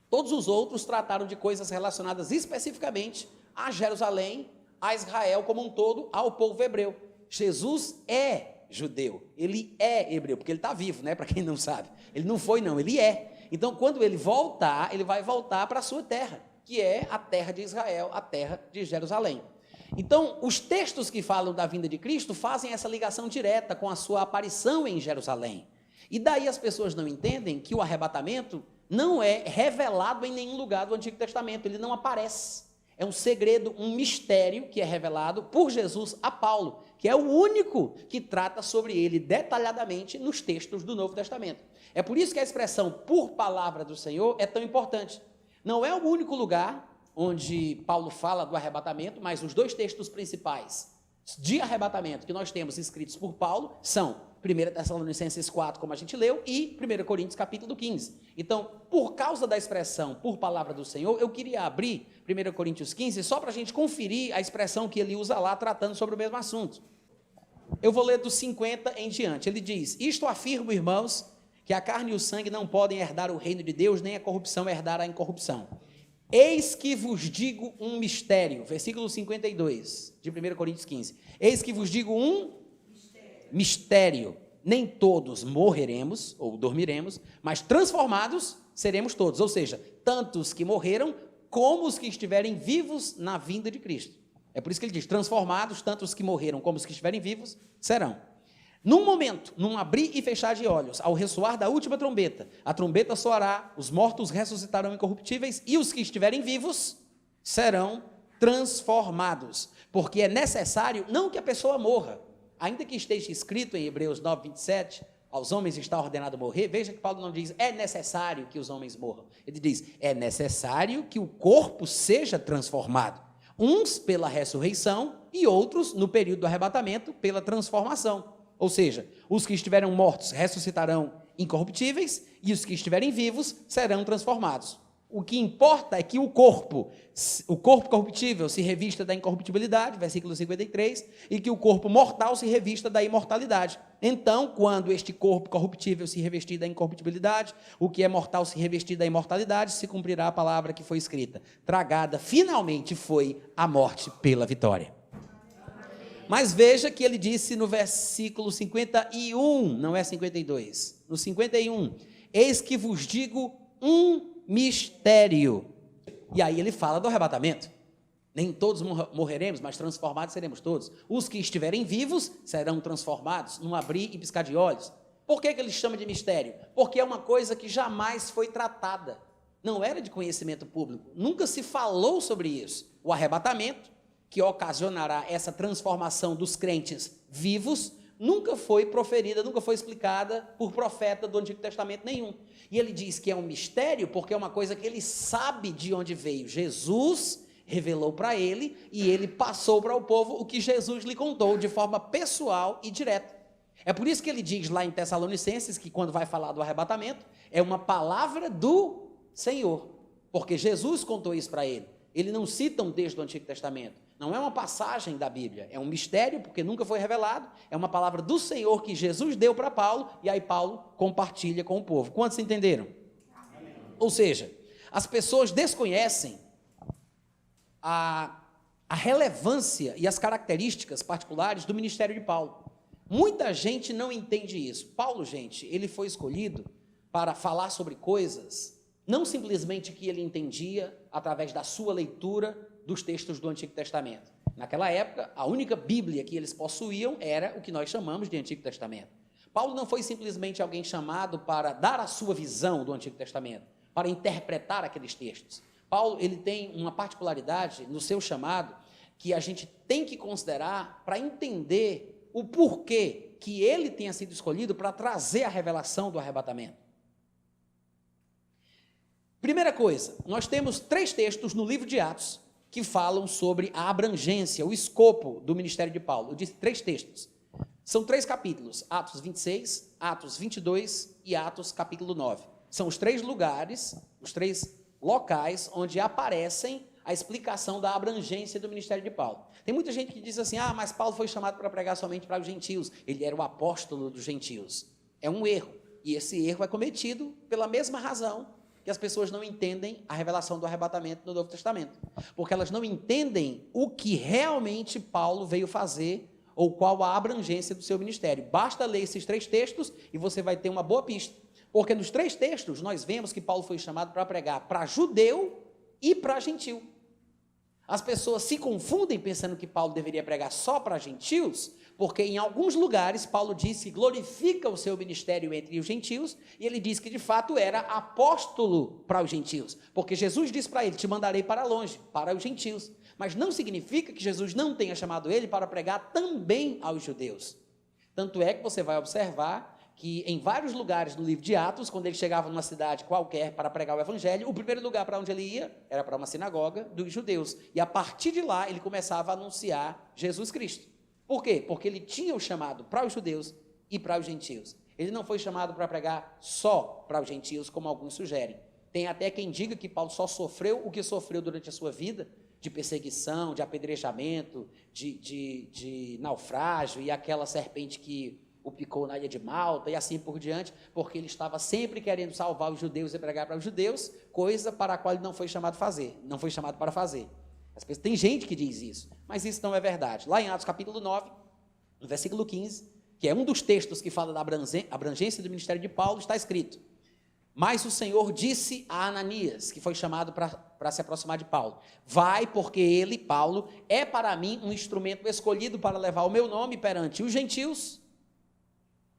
todos os outros trataram de coisas relacionadas especificamente a Jerusalém, a Israel como um todo, ao povo hebreu. Jesus é judeu, ele é hebreu, porque ele está vivo, né? Para quem não sabe. Ele não foi, não, ele é. Então, quando ele voltar, ele vai voltar para a sua terra, que é a terra de Israel, a terra de Jerusalém. Então, os textos que falam da vinda de Cristo fazem essa ligação direta com a sua aparição em Jerusalém. E daí as pessoas não entendem que o arrebatamento não é revelado em nenhum lugar do Antigo Testamento, ele não aparece. É um segredo, um mistério que é revelado por Jesus a Paulo, que é o único que trata sobre ele detalhadamente nos textos do Novo Testamento. É por isso que a expressão por palavra do Senhor é tão importante. Não é o único lugar onde Paulo fala do arrebatamento, mas os dois textos principais de arrebatamento que nós temos escritos por Paulo são 1 Tessalonicenses 4, como a gente leu, e 1 Coríntios capítulo 15. Então, por causa da expressão por palavra do Senhor, eu queria abrir 1 Coríntios 15 só para a gente conferir a expressão que ele usa lá, tratando sobre o mesmo assunto. Eu vou ler dos 50 em diante. Ele diz: isto afirmo, irmãos, que a carne e o sangue não podem herdar o reino de Deus, nem a corrupção herdar a incorrupção. Eis que vos digo um mistério, versículo 52, de 1 Coríntios 15. Eis que vos digo um mistério. Nem todos morreremos, ou dormiremos, mas transformados seremos todos. Ou seja, tanto os que morreram, como os que estiverem vivos na vinda de Cristo. É por isso que ele diz, transformados, tanto os que morreram, como os que estiverem vivos, serão. Num momento, num abrir e fechar de olhos, ao ressoar da última trombeta, a trombeta soará, os mortos ressuscitarão incorruptíveis, e os que estiverem vivos serão transformados. Porque é necessário, não que a pessoa morra, ainda que esteja escrito em Hebreus 9, 27, aos homens está ordenado morrer, veja que Paulo não diz, é necessário que os homens morram. Ele diz, é necessário que o corpo seja transformado. Uns pela ressurreição e outros, no período do arrebatamento, pela transformação. Ou seja, os que estiverem mortos ressuscitarão incorruptíveis e os que estiverem vivos serão transformados. O que importa é que o corpo corruptível se revista da incorruptibilidade, versículo 53, e que o corpo mortal se revista da imortalidade. Então, quando este corpo corruptível se revestir da incorruptibilidade, o que é mortal se revestir da imortalidade, se cumprirá a palavra que foi escrita. Tragada finalmente foi a morte pela vitória. Mas veja que ele disse no versículo 51, não é 52, no 51, eis que vos digo um mistério. E aí ele fala do arrebatamento. Nem todos morreremos, mas transformados seremos todos. Os que estiverem vivos serão transformados num abrir e piscar de olhos. Por que ele chama de mistério? Porque é uma coisa que jamais foi tratada. Não era de conhecimento público. Nunca se falou sobre isso. O arrebatamento, que ocasionará essa transformação dos crentes vivos, nunca foi proferida, nunca foi explicada por profeta do Antigo Testamento nenhum. E ele diz que é um mistério porque é uma coisa que ele sabe de onde veio. Jesus revelou para ele e ele passou para o povo o que Jesus lhe contou de forma pessoal e direta. É por isso que ele diz lá em Tessalonicenses que quando vai falar do arrebatamento, é uma palavra do Senhor, porque Jesus contou isso para ele. Ele não cita um texto do Antigo Testamento. Não é uma passagem da Bíblia, é um mistério, porque nunca foi revelado, é uma palavra do Senhor que Jesus deu para Paulo, e aí Paulo compartilha com o povo. Quantos entenderam? Amém. Ou seja, as pessoas desconhecem a relevância e as características particulares do ministério de Paulo. Muita gente não entende isso. Paulo, gente, ele foi escolhido para falar sobre coisas, não simplesmente que ele entendia através da sua leitura dos textos do Antigo Testamento. Naquela época, a única Bíblia que eles possuíam era o que nós chamamos de Antigo Testamento. Paulo não foi simplesmente alguém chamado para dar a sua visão do Antigo Testamento, para interpretar aqueles textos. Paulo, ele tem uma particularidade no seu chamado que a gente tem que considerar para entender o porquê que ele tenha sido escolhido para trazer a revelação do arrebatamento. Primeira coisa, nós temos 3 textos no livro de Atos que falam sobre a abrangência, o escopo do ministério de Paulo. Eu disse 3 textos. São 3 capítulos, Atos 26, Atos 22 e Atos capítulo 9. São os 3 lugares, os 3 locais onde aparecem a explicação da abrangência do ministério de Paulo. Tem muita gente que diz assim, mas Paulo foi chamado para pregar somente para os gentios, ele era o apóstolo dos gentios. É um erro, e esse erro é cometido pela mesma razão que as pessoas não entendem a revelação do arrebatamento no Novo Testamento, porque elas não entendem o que realmente Paulo veio fazer, ou qual a abrangência do seu ministério. Basta ler esses 3 textos e você vai ter uma boa pista, porque nos 3 textos nós vemos que Paulo foi chamado para pregar para judeu e para gentil. As pessoas se confundem pensando que Paulo deveria pregar só para gentios, porque em alguns lugares Paulo diz que glorifica o seu ministério entre os gentios, e ele diz que de fato era apóstolo para os gentios, porque Jesus diz para ele: te mandarei para longe, para os gentios, mas não significa que Jesus não tenha chamado ele para pregar também aos judeus. Tanto é que você vai observar que em vários lugares do livro de Atos, quando ele chegava numa cidade qualquer para pregar o evangelho, o primeiro lugar para onde ele ia era para uma sinagoga dos judeus, e a partir de lá ele começava a anunciar Jesus Cristo. Por quê? Porque ele tinha o chamado para os judeus e para os gentios. Ele não foi chamado para pregar só para os gentios, como alguns sugerem. Tem até quem diga que Paulo só sofreu o que sofreu durante a sua vida, de perseguição, de apedrejamento, de naufrágio, e aquela serpente que o picou na ilha de Malta, e assim por diante, porque ele estava sempre querendo salvar os judeus e pregar para os judeus, coisa para a qual ele não foi chamado para fazer. Tem gente que diz isso, mas isso não é verdade. Lá em Atos capítulo 9, no versículo 15, que é um dos textos que fala da abrangência do ministério de Paulo, está escrito: mas o Senhor disse a Ananias, que foi chamado para se aproximar de Paulo: vai, porque ele, Paulo, é para mim um instrumento escolhido para levar o meu nome perante os gentios,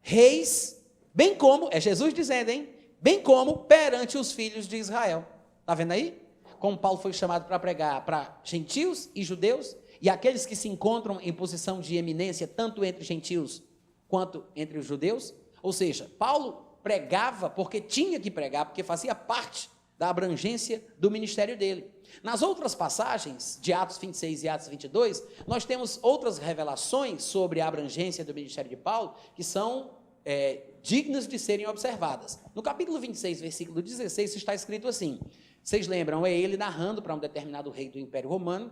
reis, bem como, é Jesus dizendo, bem como perante os filhos de Israel. Está vendo aí? Como Paulo foi chamado para pregar para gentios e judeus, e aqueles que se encontram em posição de eminência, tanto entre gentios quanto entre os judeus. Ou seja, Paulo pregava porque tinha que pregar, porque fazia parte da abrangência do ministério dele. Nas outras passagens, de Atos 26 e Atos 22, nós temos outras revelações sobre a abrangência do ministério de Paulo, que são dignas de serem observadas. No capítulo 26, versículo 16, está escrito assim, vocês lembram, é ele narrando para um determinado rei do Império Romano,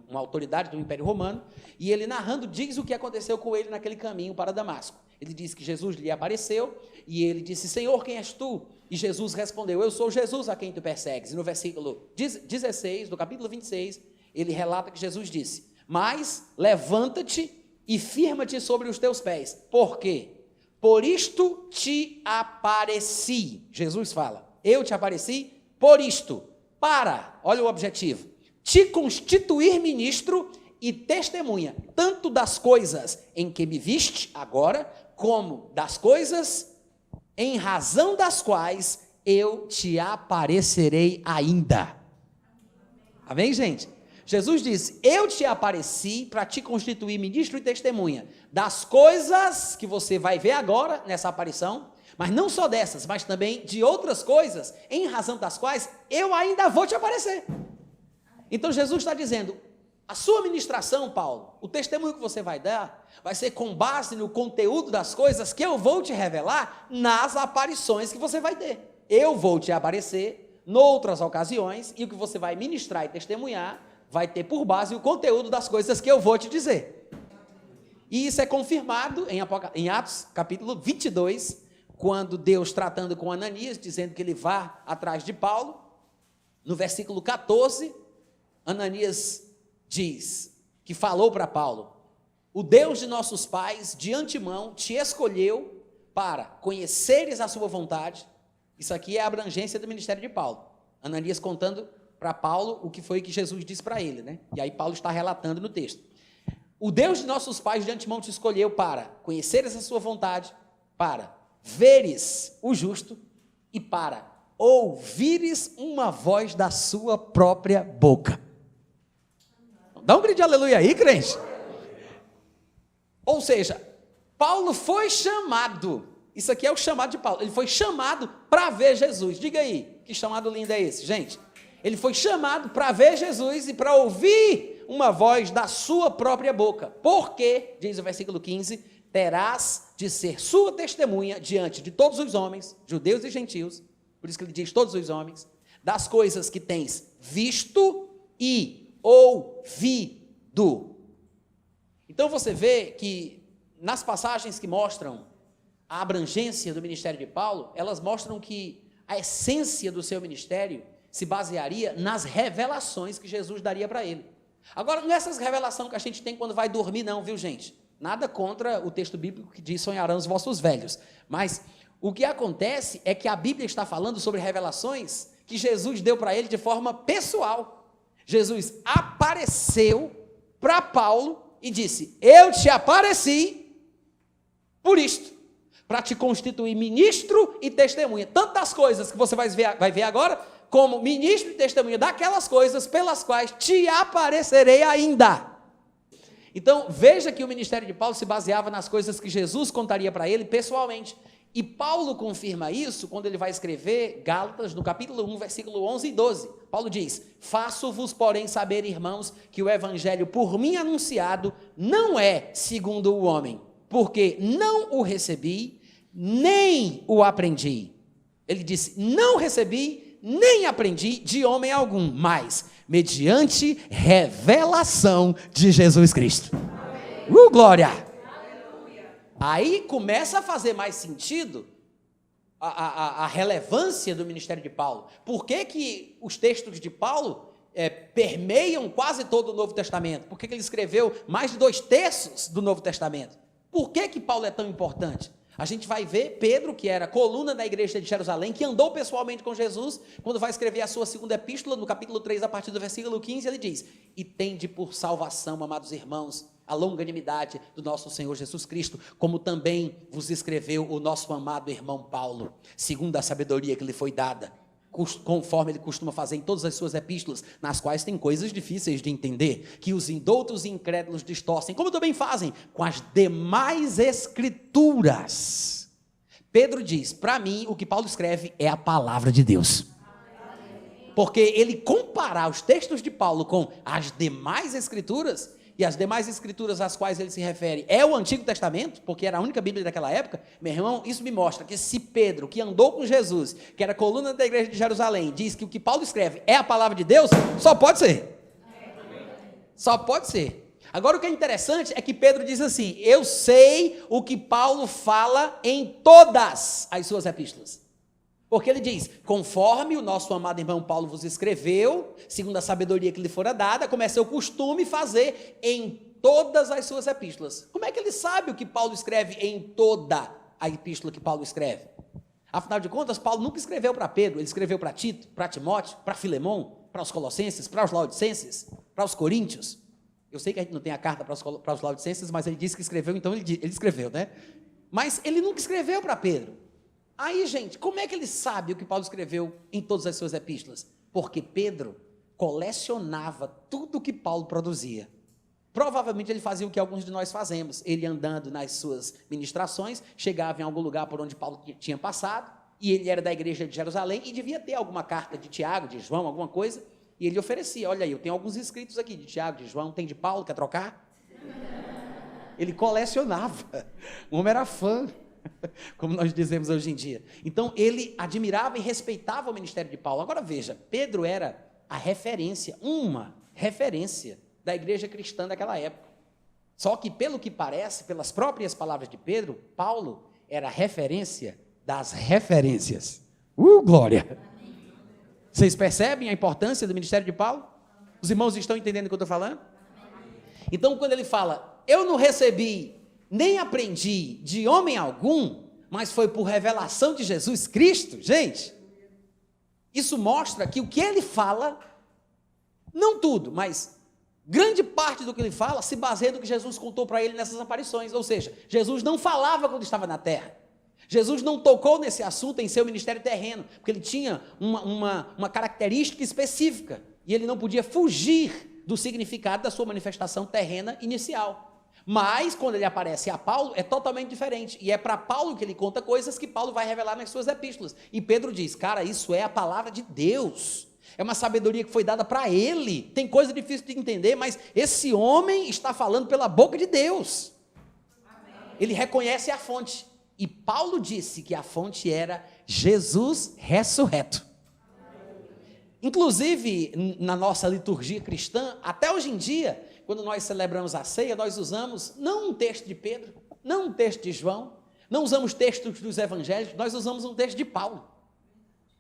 uma autoridade do Império Romano, e ele narrando diz o que aconteceu com ele naquele caminho para Damasco. Ele diz que Jesus lhe apareceu, e ele disse: Senhor, quem és tu? E Jesus respondeu: eu sou Jesus a quem tu persegues. E no versículo 16, do capítulo 26, ele relata que Jesus disse: mas levanta-te e firma-te sobre os teus pés. Por quê? Por isto te apareci. Jesus fala: eu te apareci por isto, para, olha o objetivo, te constituir ministro e testemunha, tanto das coisas em que me viste agora, como das coisas em razão das quais eu te aparecerei ainda. Amém, gente? Jesus disse: eu te apareci para te constituir ministro e testemunha das coisas que você vai ver agora nessa aparição, mas não só dessas, mas também de outras coisas, em razão das quais eu ainda vou te aparecer. Então Jesus está dizendo: a sua ministração, Paulo, o testemunho que você vai dar, vai ser com base no conteúdo das coisas que eu vou te revelar nas aparições que você vai ter. Eu vou te aparecer noutras ocasiões, e o que você vai ministrar e testemunhar vai ter por base o conteúdo das coisas que eu vou te dizer. E isso é confirmado em Atos capítulo 22, quando Deus, tratando com Ananias, dizendo que ele vá atrás de Paulo, no versículo 14, Ananias diz que falou para Paulo: o Deus de nossos pais de antemão te escolheu para conheceres a sua vontade. Isso aqui é a abrangência do ministério de Paulo. Ananias contando para Paulo o que foi que Jesus disse para ele, né? E aí Paulo está relatando no texto. O Deus de nossos pais de antemão te escolheu para conheceres a sua vontade, para veres o justo e para ouvires uma voz da sua própria boca. Dá um grito de aleluia aí, crente. Ou seja, Paulo foi chamado, isso aqui é o chamado de Paulo, ele foi chamado para ver Jesus. Diga aí, que chamado lindo é esse, gente? Ele foi chamado para ver Jesus e para ouvir uma voz da sua própria boca. Porque, diz o versículo 15, terás de ser sua testemunha diante de todos os homens, judeus e gentios, por isso que ele diz todos os homens, das coisas que tens visto e ouvido. Então você vê que nas passagens que mostram a abrangência do ministério de Paulo, elas mostram que a essência do seu ministério se basearia nas revelações que Jesus daria para ele. Agora, não é essas revelações que a gente tem quando vai dormir não, viu, gente? Nada contra o texto bíblico que diz: sonharão os vossos velhos. Mas o que acontece é que a Bíblia está falando sobre revelações que Jesus deu para ele de forma pessoal. Jesus apareceu para Paulo e disse: eu te apareci por isto, para te constituir ministro e testemunha. Tantas coisas que você vai ver agora, como ministro e testemunha daquelas coisas pelas quais te aparecerei ainda. Então, veja que o ministério de Paulo se baseava nas coisas que Jesus contaria para ele pessoalmente. E Paulo confirma isso quando ele vai escrever Gálatas, no capítulo 1, versículo 11 e 12. Paulo diz: faço-vos, porém, saber, irmãos, que o evangelho por mim anunciado não é segundo o homem, porque não o recebi, nem o aprendi. Ele disse: não recebi, nem aprendi de homem algum, mas mediante revelação de Jesus Cristo. Glória! Aí começa a fazer mais sentido a relevância do ministério de Paulo. Por que os textos de Paulo permeiam quase todo o Novo Testamento? Por que ele escreveu mais de 2/3 do Novo Testamento? Por que Paulo é tão importante? A gente vai ver Pedro, que era coluna da igreja de Jerusalém, que andou pessoalmente com Jesus, quando vai escrever a sua segunda epístola, no capítulo 3, a partir do versículo 15, ele diz: e tende por salvação, amados irmãos, a longanimidade do nosso Senhor Jesus Cristo, como também vos escreveu o nosso amado irmão Paulo, segundo a sabedoria que lhe foi dada, conforme ele costuma fazer em todas as suas epístolas, nas quais tem coisas difíceis de entender, que os indoutos e incrédulos distorcem, como também fazem com as demais escrituras. Pedro diz: para mim, o que Paulo escreve é a palavra de Deus. Porque ele comparar os textos de Paulo com as demais escrituras, e as demais escrituras às quais ele se refere é o Antigo Testamento, porque era a única Bíblia daquela época, meu irmão, isso me mostra que se Pedro, que andou com Jesus, que era coluna da igreja de Jerusalém, diz que o que Paulo escreve é a palavra de Deus, só pode ser. Só pode ser. Agora o que é interessante é que Pedro diz assim: eu sei o que Paulo fala em todas as suas epístolas. Porque ele diz: conforme o nosso amado irmão Paulo vos escreveu, segundo a sabedoria que lhe fora dada, como é seu costume fazer em todas as suas epístolas. Como é que ele sabe o que Paulo escreve em toda a epístola que Paulo escreve? Afinal de contas, Paulo nunca escreveu para Pedro, ele escreveu para Tito, para Timóteo, para Filemão, para os Colossenses, para os Laodicenses, para os Coríntios. Eu sei que a gente não tem a carta para os Laodicenses, mas ele disse que escreveu, então ele escreveu, né? Mas ele nunca escreveu para Pedro. Aí, gente, como é que ele sabe o que Paulo escreveu em todas as suas epístolas? Porque Pedro colecionava tudo o que Paulo produzia. Provavelmente ele fazia o que alguns de nós fazemos. Ele, andando nas suas ministrações, chegava em algum lugar por onde Paulo tinha passado, e ele era da igreja de Jerusalém, e devia ter alguma carta de Tiago, de João, alguma coisa, e ele oferecia: olha aí, eu tenho alguns escritos aqui, de Tiago, de João, tem de Paulo, quer trocar? Ele colecionava. O homem era fã, como nós dizemos hoje em dia. Então ele admirava e respeitava o ministério de Paulo. Agora veja, Pedro era a referência, uma referência da igreja cristã daquela época. Só que, pelo que parece, pelas próprias palavras de Pedro, Paulo era a referência das referências. Glória! Vocês percebem a importância do ministério de Paulo? Os irmãos estão entendendo o que eu estou falando? Então, quando ele fala: eu não recebi nem aprendi de homem algum, mas foi por revelação de Jesus Cristo, gente, isso mostra que o que ele fala, não tudo, mas grande parte do que ele fala se baseia no que Jesus contou para ele nessas aparições. Ou seja, Jesus não falava quando estava na terra. Jesus não tocou nesse assunto em seu ministério terreno, porque ele tinha uma característica específica, e ele não podia fugir do significado da sua manifestação terrena inicial. Mas, quando ele aparece a Paulo, é totalmente diferente. E é para Paulo que ele conta coisas que Paulo vai revelar nas suas epístolas. E Pedro diz: cara, isso é a palavra de Deus. É uma sabedoria que foi dada para ele. Tem coisa difícil de entender, mas esse homem está falando pela boca de Deus. Amém. Ele reconhece a fonte. E Paulo disse que a fonte era Jesus ressurreto. Inclusive, na nossa liturgia cristã, até hoje em dia, quando nós celebramos a ceia, nós usamos não um texto de Pedro, não um texto de João, não usamos textos dos evangelhos, nós usamos um texto de Paulo.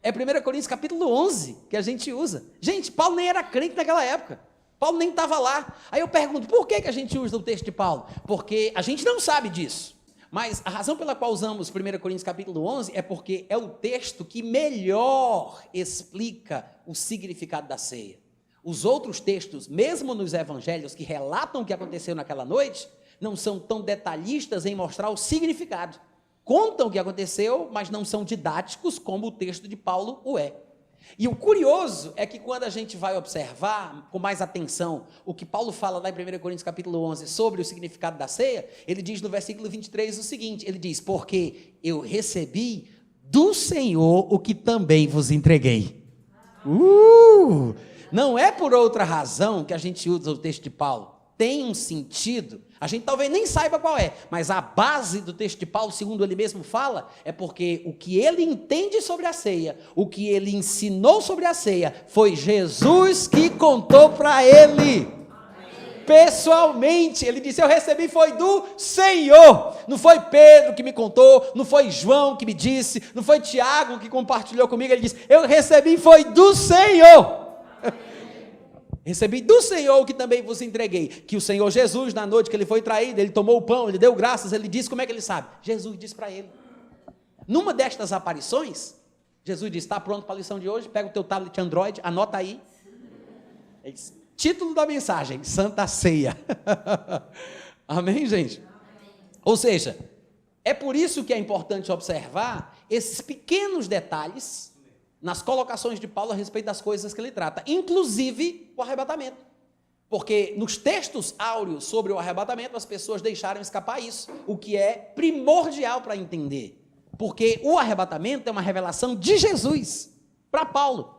É 1 Coríntios capítulo 11 que a gente usa. Gente, Paulo nem era crente naquela época. Paulo nem estava lá. Aí eu pergunto: por que a gente usa o texto de Paulo? Porque a gente não sabe disso. Mas a razão pela qual usamos 1 Coríntios capítulo 11 é porque é o texto que melhor explica o significado da ceia. os outros textos, mesmo nos evangelhos que relatam o que aconteceu naquela noite, não são tão detalhistas em mostrar o significado. Contam o que aconteceu, mas não são didáticos como o texto de Paulo o é. E o curioso é que quando a gente vai observar com mais atenção o que Paulo fala lá em 1 Coríntios capítulo 11 sobre o significado da ceia, ele diz no versículo 23 o seguinte, ele diz, porque eu recebi do Senhor o que também vos entreguei. Não é por outra razão que a gente usa o texto de Paulo. Tem um sentido, a gente talvez nem saiba qual é, mas a base do texto de Paulo, segundo ele mesmo fala, é porque o que ele entende sobre a ceia, o que ele ensinou sobre a ceia, foi Jesus que contou para ele. Pessoalmente, ele disse, eu recebi foi do Senhor, não foi Pedro que me contou, não foi João que me disse, não foi Tiago que compartilhou comigo, ele disse, eu recebi foi do Senhor. Recebi do Senhor o que também vos entreguei, que o Senhor Jesus, na noite que ele foi traído, ele tomou o pão, ele deu graças, ele disse, como é que ele sabe? Jesus disse para ele. Numa destas aparições, Jesus disse, está pronto para a lição de hoje? Pega o teu tablet Android, anota aí. Ele disse, título da mensagem, Santa Ceia. Amém, gente? Ou seja, é por isso que é importante observar esses pequenos detalhes nas colocações de Paulo a respeito das coisas que ele trata, inclusive o arrebatamento. Porque nos textos áureos sobre o arrebatamento, as pessoas deixaram escapar isso, o que é primordial para entender. Porque o arrebatamento é uma revelação de Jesus para Paulo,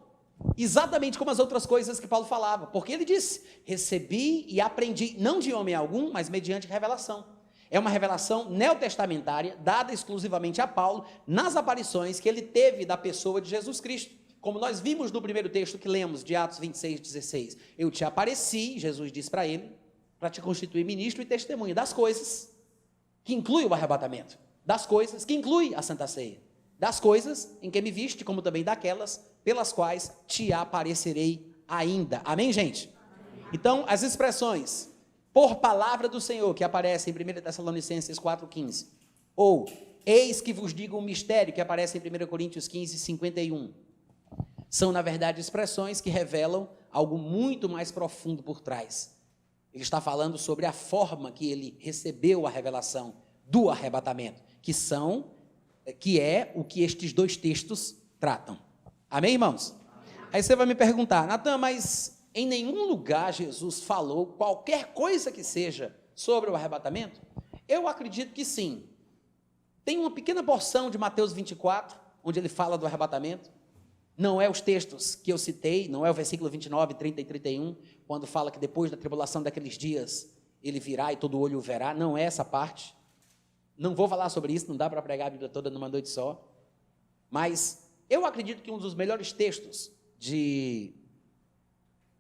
exatamente como as outras coisas que Paulo falava. Porque ele disse, recebi e aprendi, não de homem algum, mas mediante revelação. É uma revelação neotestamentária, dada exclusivamente a Paulo, nas aparições que ele teve da pessoa de Jesus Cristo. Como nós vimos no primeiro texto que lemos, de Atos 26, 16. Eu te apareci, Jesus disse para ele, para te constituir ministro e testemunha das coisas, que inclui o arrebatamento, das coisas que inclui a Santa Ceia, das coisas em que me viste, como também daquelas pelas quais te aparecerei ainda. Amém, gente? Amém. Então, as expressões por palavra do Senhor, que aparece em 1 Tessalonicenses 4,15, ou eis que vos digo um mistério, que aparece em 1 Coríntios 15, 51, são, na verdade, expressões que revelam algo muito mais profundo por trás. Ele está falando sobre a forma que ele recebeu a revelação do arrebatamento, que é o que estes dois textos tratam. Amém, irmãos? Amém. Aí você vai me perguntar, Natan, mas em nenhum lugar Jesus falou qualquer coisa que seja sobre o arrebatamento? Eu acredito que sim. Tem uma pequena porção de Mateus 24, onde ele fala do arrebatamento. Não é os textos que eu citei, não é o versículo 29, 30 e 31, quando fala que depois da tribulação daqueles dias, ele virá e todo olho o verá. Não é essa parte. Não vou falar sobre isso, não dá para pregar a Bíblia toda numa noite só. Mas eu acredito que um dos melhores textos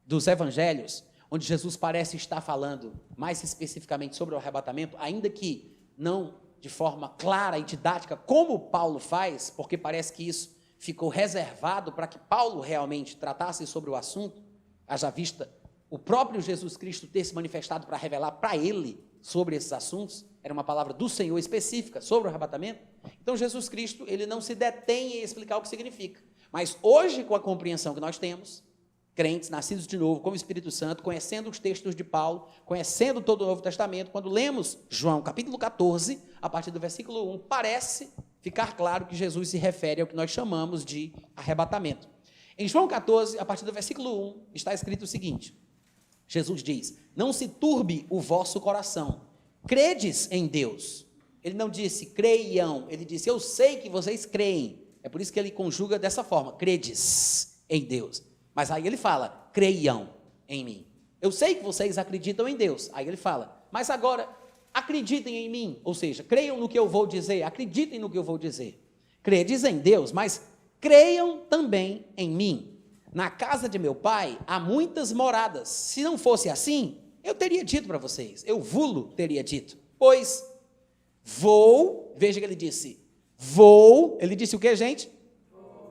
dos evangelhos, onde Jesus parece estar falando mais especificamente sobre o arrebatamento, ainda que não de forma clara e didática, como Paulo faz, porque parece que isso ficou reservado para que Paulo realmente tratasse sobre o assunto, haja vista o próprio Jesus Cristo ter se manifestado para revelar para ele sobre esses assuntos, era uma palavra do Senhor específica sobre o arrebatamento. Então Jesus Cristo, ele não se detém em explicar o que significa, mas hoje, com a compreensão que nós temos, crentes, nascidos de novo, com o Espírito Santo, conhecendo os textos de Paulo, conhecendo todo o Novo Testamento, quando lemos João capítulo 14, a partir do versículo 1, parece ficar claro que Jesus se refere ao que nós chamamos de arrebatamento. Em João 14, a partir do versículo 1, está escrito o seguinte, Jesus diz, não se turbe o vosso coração, credes em Deus. Ele não disse creiam, ele disse eu sei que vocês creem, é por isso que ele conjuga dessa forma, credes em Deus. Mas aí ele fala, creiam em mim. Eu sei que vocês acreditam em Deus. Aí ele fala, mas agora acreditem em mim. Ou seja, creiam no que eu vou dizer, acreditem no que eu vou dizer. Credes em Deus, mas creiam também em mim. Na casa de meu pai há muitas moradas. Se não fosse assim, eu teria dito para vocês. Eu vulo teria dito. Pois vou, veja que ele disse, vou. Ele disse o que, gente?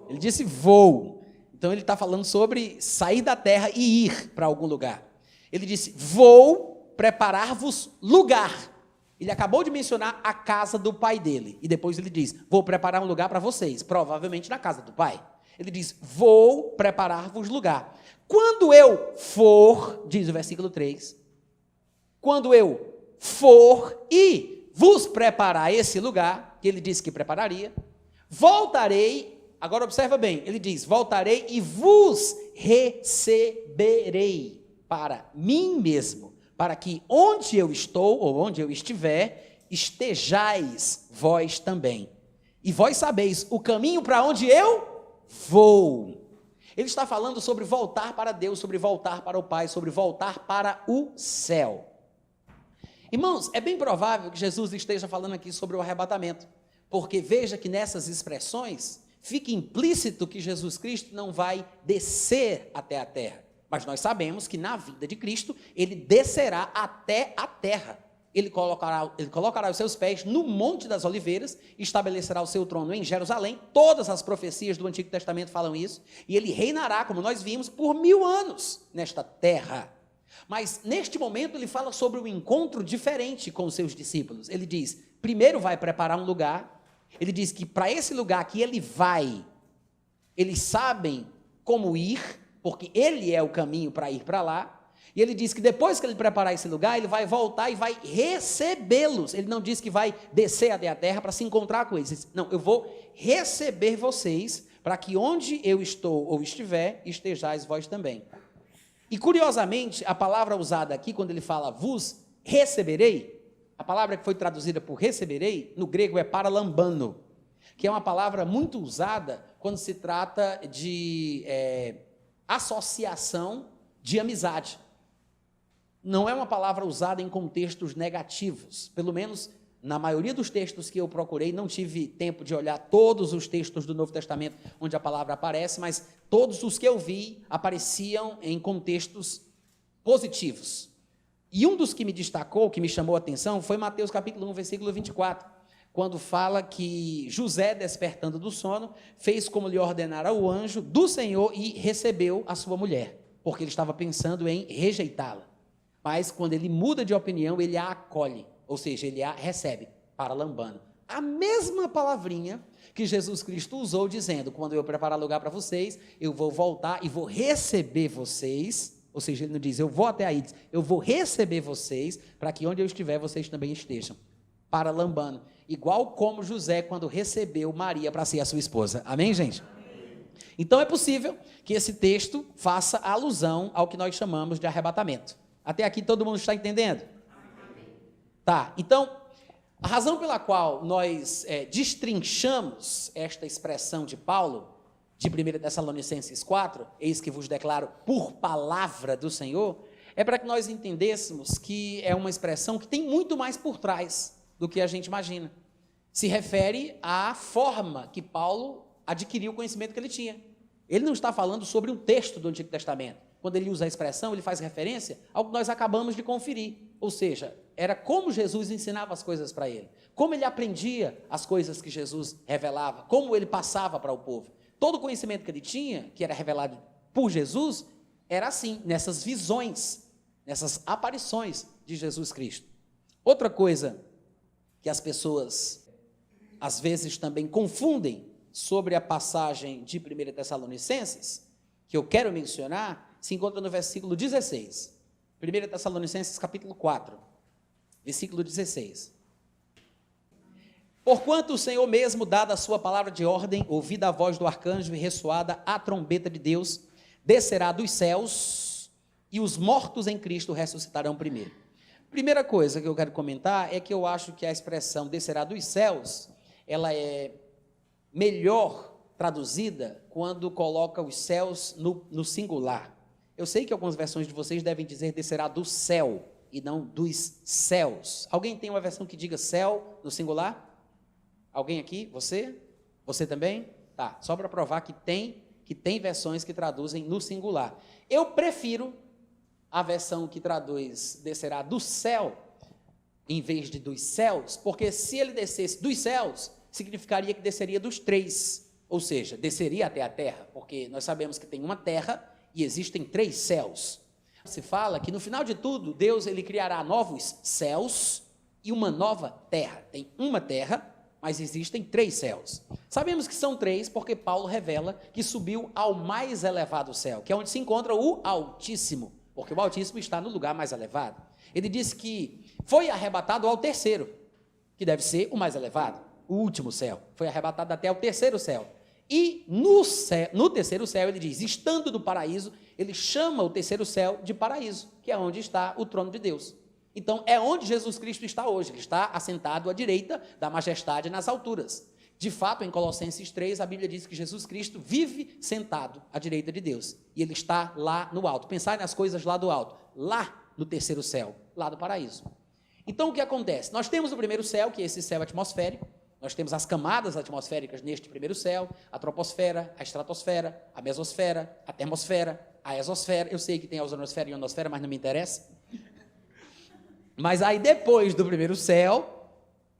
Ele disse vou. Então, ele está falando sobre sair da terra e ir para algum lugar. Ele disse, vou preparar-vos lugar. Ele acabou de mencionar a casa do pai dele. E depois ele diz, vou preparar um lugar para vocês, provavelmente na casa do pai. Ele diz, vou preparar-vos lugar. Quando eu for, diz o versículo 3, quando eu for e vos preparar esse lugar, que ele disse que prepararia, voltarei, agora observa bem, ele diz, voltarei e vos receberei para mim mesmo, para que onde eu estou, ou onde eu estiver, estejais vós também. E vós sabeis o caminho para onde eu vou. Ele está falando sobre voltar para Deus, sobre voltar para o Pai, sobre voltar para o céu. Irmãos, é bem provável que Jesus esteja falando aqui sobre o arrebatamento, porque veja que nessas expressões fica implícito que Jesus Cristo não vai descer até a terra, mas nós sabemos que na vida de Cristo, ele descerá até a terra. Ele colocará os seus pés no Monte das Oliveiras, estabelecerá o seu trono em Jerusalém, todas as profecias do Antigo Testamento falam isso, e ele reinará, como nós vimos, por 1000 anos nesta terra. Mas neste momento ele fala sobre um encontro diferente com os seus discípulos. Ele diz, primeiro vai preparar um lugar, ele diz que para esse lugar que ele vai, eles sabem como ir, porque ele é o caminho para ir para lá, e ele diz que depois que ele preparar esse lugar, ele vai voltar e vai recebê-los. Ele não diz que vai descer até a terra para se encontrar com eles. Ele diz, não, eu vou receber vocês, para que onde eu estou ou estiver, estejais vós também. E curiosamente, a palavra usada aqui, quando ele fala vos receberei, a palavra que foi traduzida por receberei, no grego é paralambano, que é uma palavra muito usada quando se trata de associação de amizade. Não é uma palavra usada em contextos negativos, pelo menos na maioria dos textos que eu procurei, não tive tempo de olhar todos os textos do Novo Testamento onde a palavra aparece, mas todos os que eu vi apareciam em contextos positivos. E um dos que me destacou, que me chamou a atenção, foi Mateus capítulo 1, versículo 24, quando fala que José, despertando do sono, fez como lhe ordenara o anjo do Senhor e recebeu a sua mulher, porque ele estava pensando em rejeitá-la. Mas quando ele muda de opinião, ele a acolhe, ou seja, ele a recebe, paralambano. A mesma palavrinha que Jesus Cristo usou, dizendo, quando eu preparar lugar para vocês, eu vou voltar e vou receber vocês, ou seja, ele não diz, eu vou até aí, diz, eu vou receber vocês, para que onde eu estiver, vocês também estejam, paralambano. Igual como José, quando recebeu Maria para ser a sua esposa. Amém, gente? Amém. Então, é possível que esse texto faça alusão ao que nós chamamos de arrebatamento. Até aqui todo mundo está entendendo? Amém. Tá, então, a razão pela qual nós destrinchamos esta expressão de Paulo, de 1 Tessalonicenses 4, eis que vos declaro por palavra do Senhor, é para que nós entendêssemos que é uma expressão que tem muito mais por trás do que a gente imagina. Se refere à forma que Paulo adquiriu o conhecimento que ele tinha. Ele não está falando sobre um texto do Antigo Testamento. Quando ele usa a expressão, ele faz referência ao que nós acabamos de conferir. Ou seja, era como Jesus ensinava as coisas para ele, como ele aprendia as coisas que Jesus revelava, como ele passava para o povo. Todo o conhecimento que ele tinha, que era revelado por Jesus, era assim, nessas visões, nessas aparições de Jesus Cristo. Outra coisa que as pessoas, às vezes, também confundem sobre a passagem de 1 Tessalonicenses, que eu quero mencionar, se encontra no versículo 16. 1 Tessalonicenses capítulo 4, versículo 16. Porquanto o Senhor mesmo, dada a sua palavra de ordem, ouvida a voz do arcanjo e ressoada a trombeta de Deus, descerá dos céus e os mortos em Cristo ressuscitarão primeiro. Primeira coisa que eu quero comentar é que eu acho que a expressão descerá dos céus, ela é melhor traduzida quando coloca os céus no singular. Eu sei que algumas versões de vocês devem dizer descerá do céu e não dos céus. Alguém tem uma versão que diga céu no singular? Alguém aqui? Você? Você também? Tá, só para provar que tem versões que traduzem no singular. Eu prefiro a versão que traduz descerá do céu em vez de dos céus, porque se ele descesse dos céus, significaria que desceria dos três, ou seja, desceria até a terra, porque nós sabemos que tem uma terra e existem 3 céus. Se fala que no final de tudo, Deus ele criará novos céus e uma nova terra. Tem uma terra, mas existem 3 céus. Sabemos que são 3 porque Paulo revela que subiu ao mais elevado céu, que é onde se encontra o Altíssimo, porque o Altíssimo está no lugar mais elevado. Ele disse que foi arrebatado ao terceiro, que deve ser o mais elevado, o último céu. Foi arrebatado até o terceiro céu. E no terceiro céu, ele diz, estando no paraíso, ele chama o terceiro céu de paraíso, que é onde está o trono de Deus. Então, é onde Jesus Cristo está hoje. Ele está assentado à direita da majestade nas alturas. De fato, em Colossenses 3, a Bíblia diz que Jesus Cristo vive sentado à direita de Deus. E ele está lá no alto. Pensar nas coisas lá do alto. Lá no terceiro céu, lá do paraíso. Então, o que acontece? Nós temos o primeiro céu, que é esse céu atmosférico. Nós temos as camadas atmosféricas neste primeiro céu, a troposfera, a estratosfera, a mesosfera, a termosfera, a exosfera. Eu sei que tem a ozonosfera e a ionosfera, mas não me interessa. Mas aí depois do primeiro céu,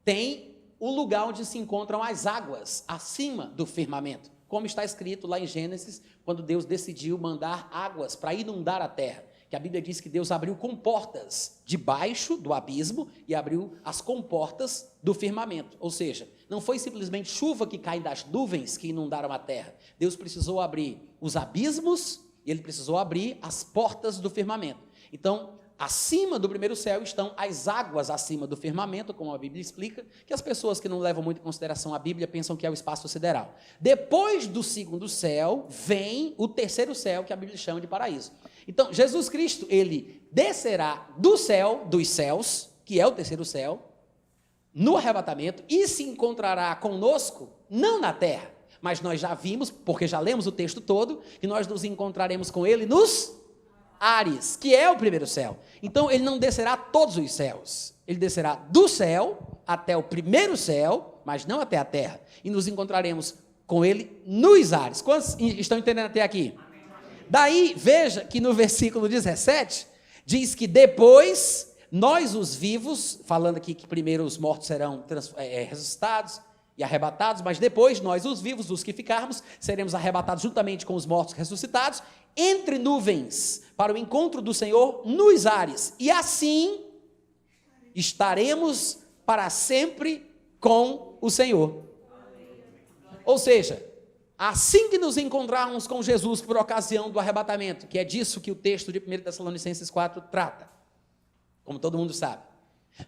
tem o lugar onde se encontram as águas, acima do firmamento. Como está escrito lá em Gênesis, quando Deus decidiu mandar águas para inundar a terra. Que a Bíblia diz que Deus abriu comportas debaixo do abismo e abriu as comportas do firmamento. Ou seja, não foi simplesmente chuva que cai das nuvens que inundaram a terra. Deus precisou abrir os abismos e ele precisou abrir as portas do firmamento. Então, acima do primeiro céu estão as águas acima do firmamento, como a Bíblia explica, que as pessoas que não levam muito em consideração a Bíblia pensam que é o espaço sideral. Depois do segundo céu, vem o terceiro céu, que a Bíblia chama de paraíso. Então, Jesus Cristo, ele descerá do céu, dos céus, que é o terceiro céu, no arrebatamento, e se encontrará conosco, não na terra, mas nós já vimos, porque já lemos o texto todo, que nós nos encontraremos com ele nos ares, que é o primeiro céu. Então, ele não descerá a todos os céus, ele descerá do céu até o primeiro céu, mas não até a terra, e nos encontraremos com ele nos ares. Quantos estão entendendo até aqui? Daí, veja que no versículo 17, diz que depois, nós os vivos, falando aqui que primeiro os mortos serão ressuscitados e arrebatados, mas depois, nós os vivos, os que ficarmos, seremos arrebatados juntamente com os mortos ressuscitados, entre nuvens, para o encontro do Senhor nos ares, e assim, estaremos para sempre com o Senhor. Ou seja, assim que nos encontrarmos com Jesus por ocasião do arrebatamento, que é disso que o texto de 1 Tessalonicenses 4 trata, como todo mundo sabe.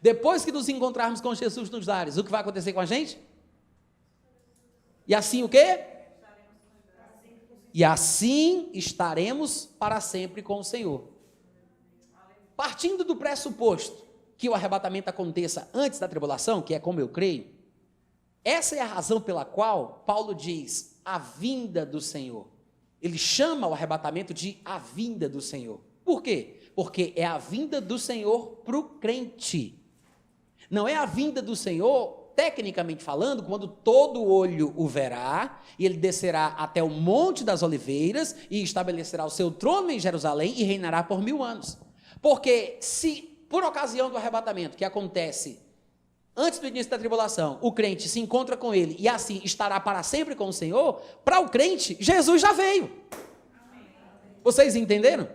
Depois que nos encontrarmos com Jesus nos ares, o que vai acontecer com a gente? E assim o quê? E assim estaremos para sempre com o Senhor. Partindo do pressuposto que o arrebatamento aconteça antes da tribulação, que é como eu creio, essa é a razão pela qual Paulo diz a vinda do Senhor. Ele chama o arrebatamento de a vinda do Senhor. Por quê? Porque é a vinda do Senhor para o crente. Não é a vinda do Senhor, tecnicamente falando, quando todo olho o verá, e ele descerá até o Monte das Oliveiras, e estabelecerá o seu trono em Jerusalém, e reinará por 1000 anos. Porque se, por ocasião do arrebatamento, que acontece antes do início da tribulação, o crente se encontra com ele e assim estará para sempre com o Senhor, para o crente, Jesus já veio. Vocês entenderam?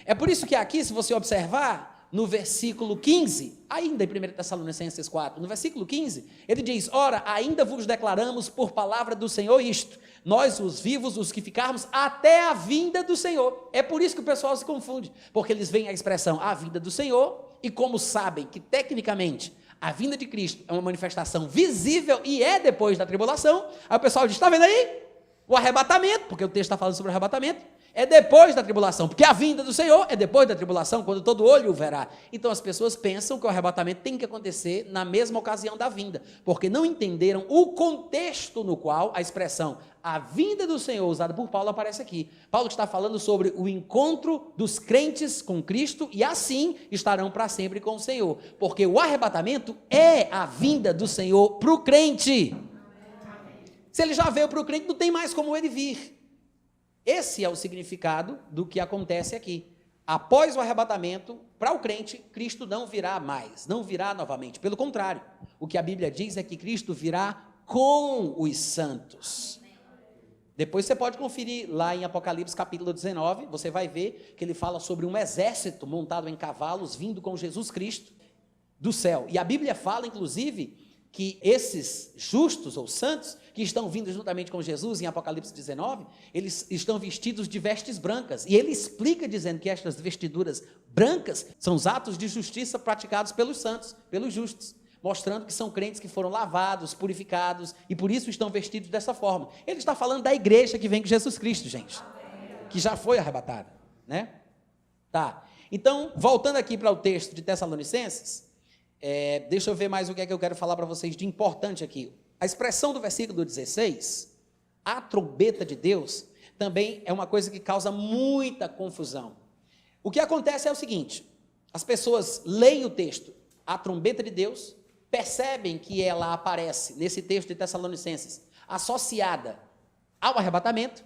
É por isso que aqui, se você observar, no versículo 15, ainda em 1 Tessalonicenses 4, no versículo 15, ele diz, ora, ainda vos declaramos por palavra do Senhor isto, nós os vivos, os que ficarmos, até a vinda do Senhor. É por isso que o pessoal se confunde, porque eles veem a expressão, a vinda do Senhor, e como sabem que tecnicamente a vinda de Cristo é uma manifestação visível e é depois da tribulação, aí o pessoal diz, está vendo aí? O arrebatamento, porque o texto está falando sobre o arrebatamento, é depois da tribulação, porque a vinda do Senhor é depois da tribulação, quando todo olho o verá. Então as pessoas pensam que o arrebatamento tem que acontecer na mesma ocasião da vinda, porque não entenderam o contexto no qual a expressão a vinda do Senhor, usada por Paulo, aparece aqui. Paulo está falando sobre o encontro dos crentes com Cristo e assim estarão para sempre com o Senhor, porque o arrebatamento é a vinda do Senhor para o crente. Se ele já veio para o crente, não tem mais como ele vir. Esse é o significado do que acontece aqui. Após o arrebatamento, para o crente, Cristo não virá mais, não virá novamente. Pelo contrário, o que a Bíblia diz é que Cristo virá com os santos. Depois você pode conferir lá em Apocalipse capítulo 19, você vai ver que ele fala sobre um exército montado em cavalos, vindo com Jesus Cristo do céu. E a Bíblia fala, inclusive, que esses justos ou santos, que estão vindo juntamente com Jesus em Apocalipse 19, eles estão vestidos de vestes brancas. E ele explica dizendo que estas vestiduras brancas são os atos de justiça praticados pelos santos, pelos justos, mostrando que são crentes que foram lavados, purificados, e por isso estão vestidos dessa forma. Ele está falando da igreja que vem com Jesus Cristo, gente, que já foi arrebatada, né? Tá, então, voltando aqui para o texto de Tessalonicenses, deixa eu ver mais o que é que eu quero falar para vocês de importante aqui. A expressão do versículo 16, a trombeta de Deus, também é uma coisa que causa muita confusão. O que acontece é o seguinte, as pessoas leem o texto, a trombeta de Deus, percebem que ela aparece nesse texto de Tessalonicenses, associada ao arrebatamento,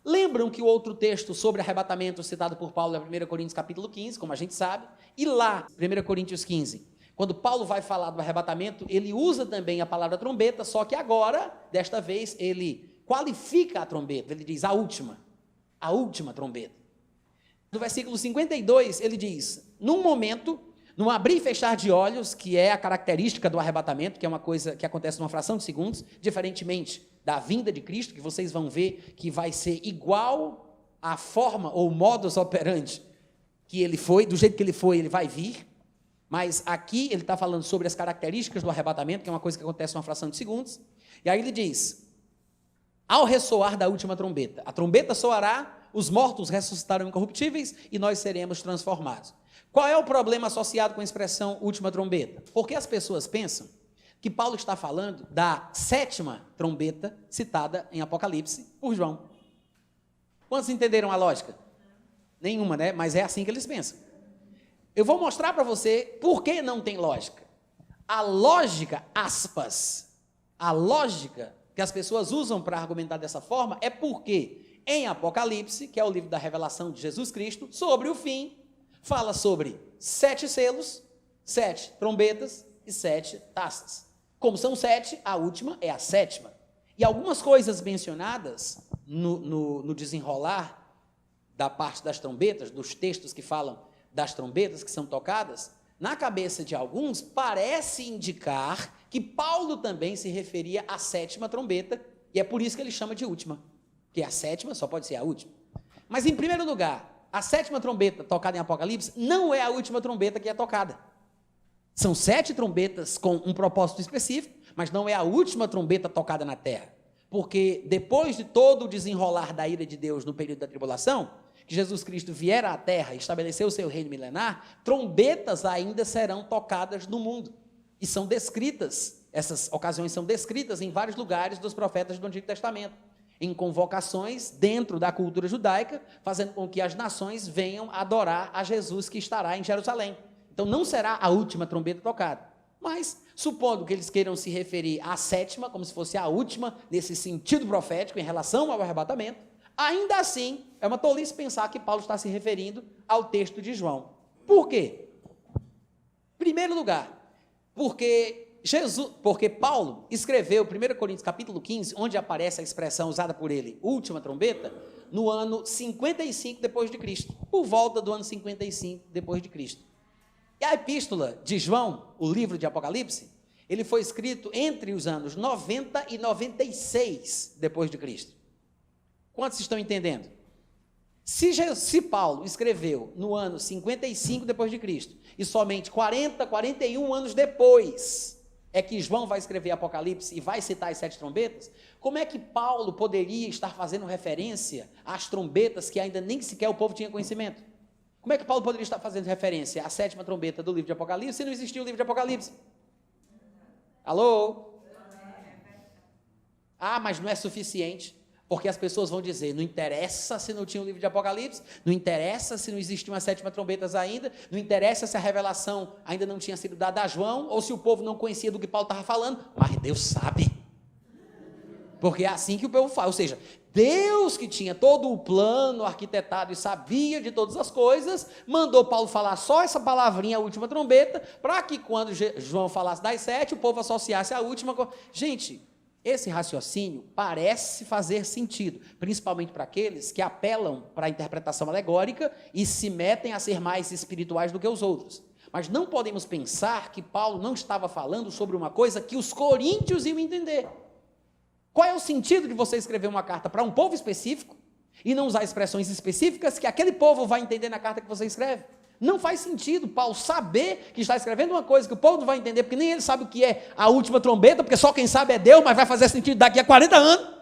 lembram que o outro texto sobre arrebatamento citado por Paulo é 1 Coríntios capítulo 15, como a gente sabe, e lá, 1 Coríntios 15, quando Paulo vai falar do arrebatamento, ele usa também a palavra trombeta, só que agora, desta vez, ele qualifica a trombeta, ele diz a última trombeta. No versículo 52, ele diz, num momento, num abrir e fechar de olhos, que é a característica do arrebatamento, que é uma coisa que acontece numa fração de segundos, diferentemente da vinda de Cristo, que vocês vão ver que vai ser igual à forma ou modus operandi que ele foi, do jeito que ele foi, ele vai vir. Mas aqui ele está falando sobre as características do arrebatamento, que é uma coisa que acontece numa fração de segundos. E aí ele diz, ao ressoar da última trombeta, a trombeta soará, os mortos ressuscitarão incorruptíveis e nós seremos transformados. Qual é o problema associado com a expressão última trombeta? Porque as pessoas pensam que Paulo está falando da 7ª trombeta citada em Apocalipse por João. Quantos entenderam a lógica? Nenhuma, né? Mas é assim que eles pensam. Eu vou mostrar para você por que não tem lógica. A lógica, aspas, a lógica que as pessoas usam para argumentar dessa forma é porque em Apocalipse, que é o livro da revelação de Jesus Cristo, sobre o fim, fala sobre 7 selos, 7 trombetas e 7 taças. Como são 7, a última é a 7ª. E algumas coisas mencionadas no desenrolar da parte das trombetas, dos textos que falam das trombetas que são tocadas, na cabeça de alguns, parece indicar que Paulo também se referia à 7ª trombeta, e é por isso que ele chama de última, que a 7ª só pode ser a última. Mas, em primeiro lugar, a 7ª trombeta tocada em Apocalipse não é a última trombeta que é tocada. São 7 trombetas com um propósito específico, mas não é a última trombeta tocada na terra. Porque depois de todo o desenrolar da ira de Deus no período da tribulação, que Jesus Cristo vier à terra e estabeleceu o seu reino milenar, trombetas ainda serão tocadas no mundo. E são descritas, essas ocasiões são descritas em vários lugares dos profetas do Antigo Testamento, em convocações dentro da cultura judaica, fazendo com que as nações venham adorar a Jesus que estará em Jerusalém. Então não será a última trombeta tocada. Mas, supondo que eles queiram se referir à 7ª, como se fosse a última, nesse sentido profético, em relação ao arrebatamento, ainda assim, é uma tolice pensar que Paulo está se referindo ao texto de João. Por quê? Em primeiro lugar, porque Paulo escreveu 1 Coríntios capítulo 15, onde aparece a expressão usada por ele, última trombeta, no ano 55 depois de Cristo, por volta do ano 55 depois de Cristo. E a epístola de João, o livro de Apocalipse, ele foi escrito entre os anos 90 e 96 depois de Cristo. Quantos estão entendendo? Se Paulo escreveu no ano 55 depois de Cristo, e somente 41 anos depois é que João vai escrever Apocalipse e vai citar as 7 trombetas, como é que Paulo poderia estar fazendo referência às trombetas que ainda nem sequer o povo tinha conhecimento? Como é que Paulo poderia estar fazendo referência à 7ª trombeta do livro de Apocalipse se não existia o livro de Apocalipse? Alô? Ah, mas não é suficiente. Porque as pessoas vão dizer, não interessa se não tinha o livro de Apocalipse, não interessa se não existiam as 7 trombetas ainda, não interessa se a revelação ainda não tinha sido dada a João, ou se o povo não conhecia do que Paulo estava falando, mas Deus sabe. Porque é assim que o povo fala, ou seja, Deus que tinha todo o plano arquitetado e sabia de todas as coisas, mandou Paulo falar só essa palavrinha, a última trombeta, para que quando João falasse das 7, o povo associasse a última. Gente, esse raciocínio parece fazer sentido, principalmente para aqueles que apelam para a interpretação alegórica e se metem a ser mais espirituais do que os outros. Mas não podemos pensar que Paulo não estava falando sobre uma coisa que os coríntios iam entender. Qual é o sentido de você escrever uma carta para um povo específico e não usar expressões específicas que aquele povo vai entender na carta que você escreve? Não faz sentido Paulo saber que está escrevendo uma coisa que o povo não vai entender, porque nem ele sabe o que é a última trombeta, porque só quem sabe é Deus, mas vai fazer sentido daqui a 40 anos.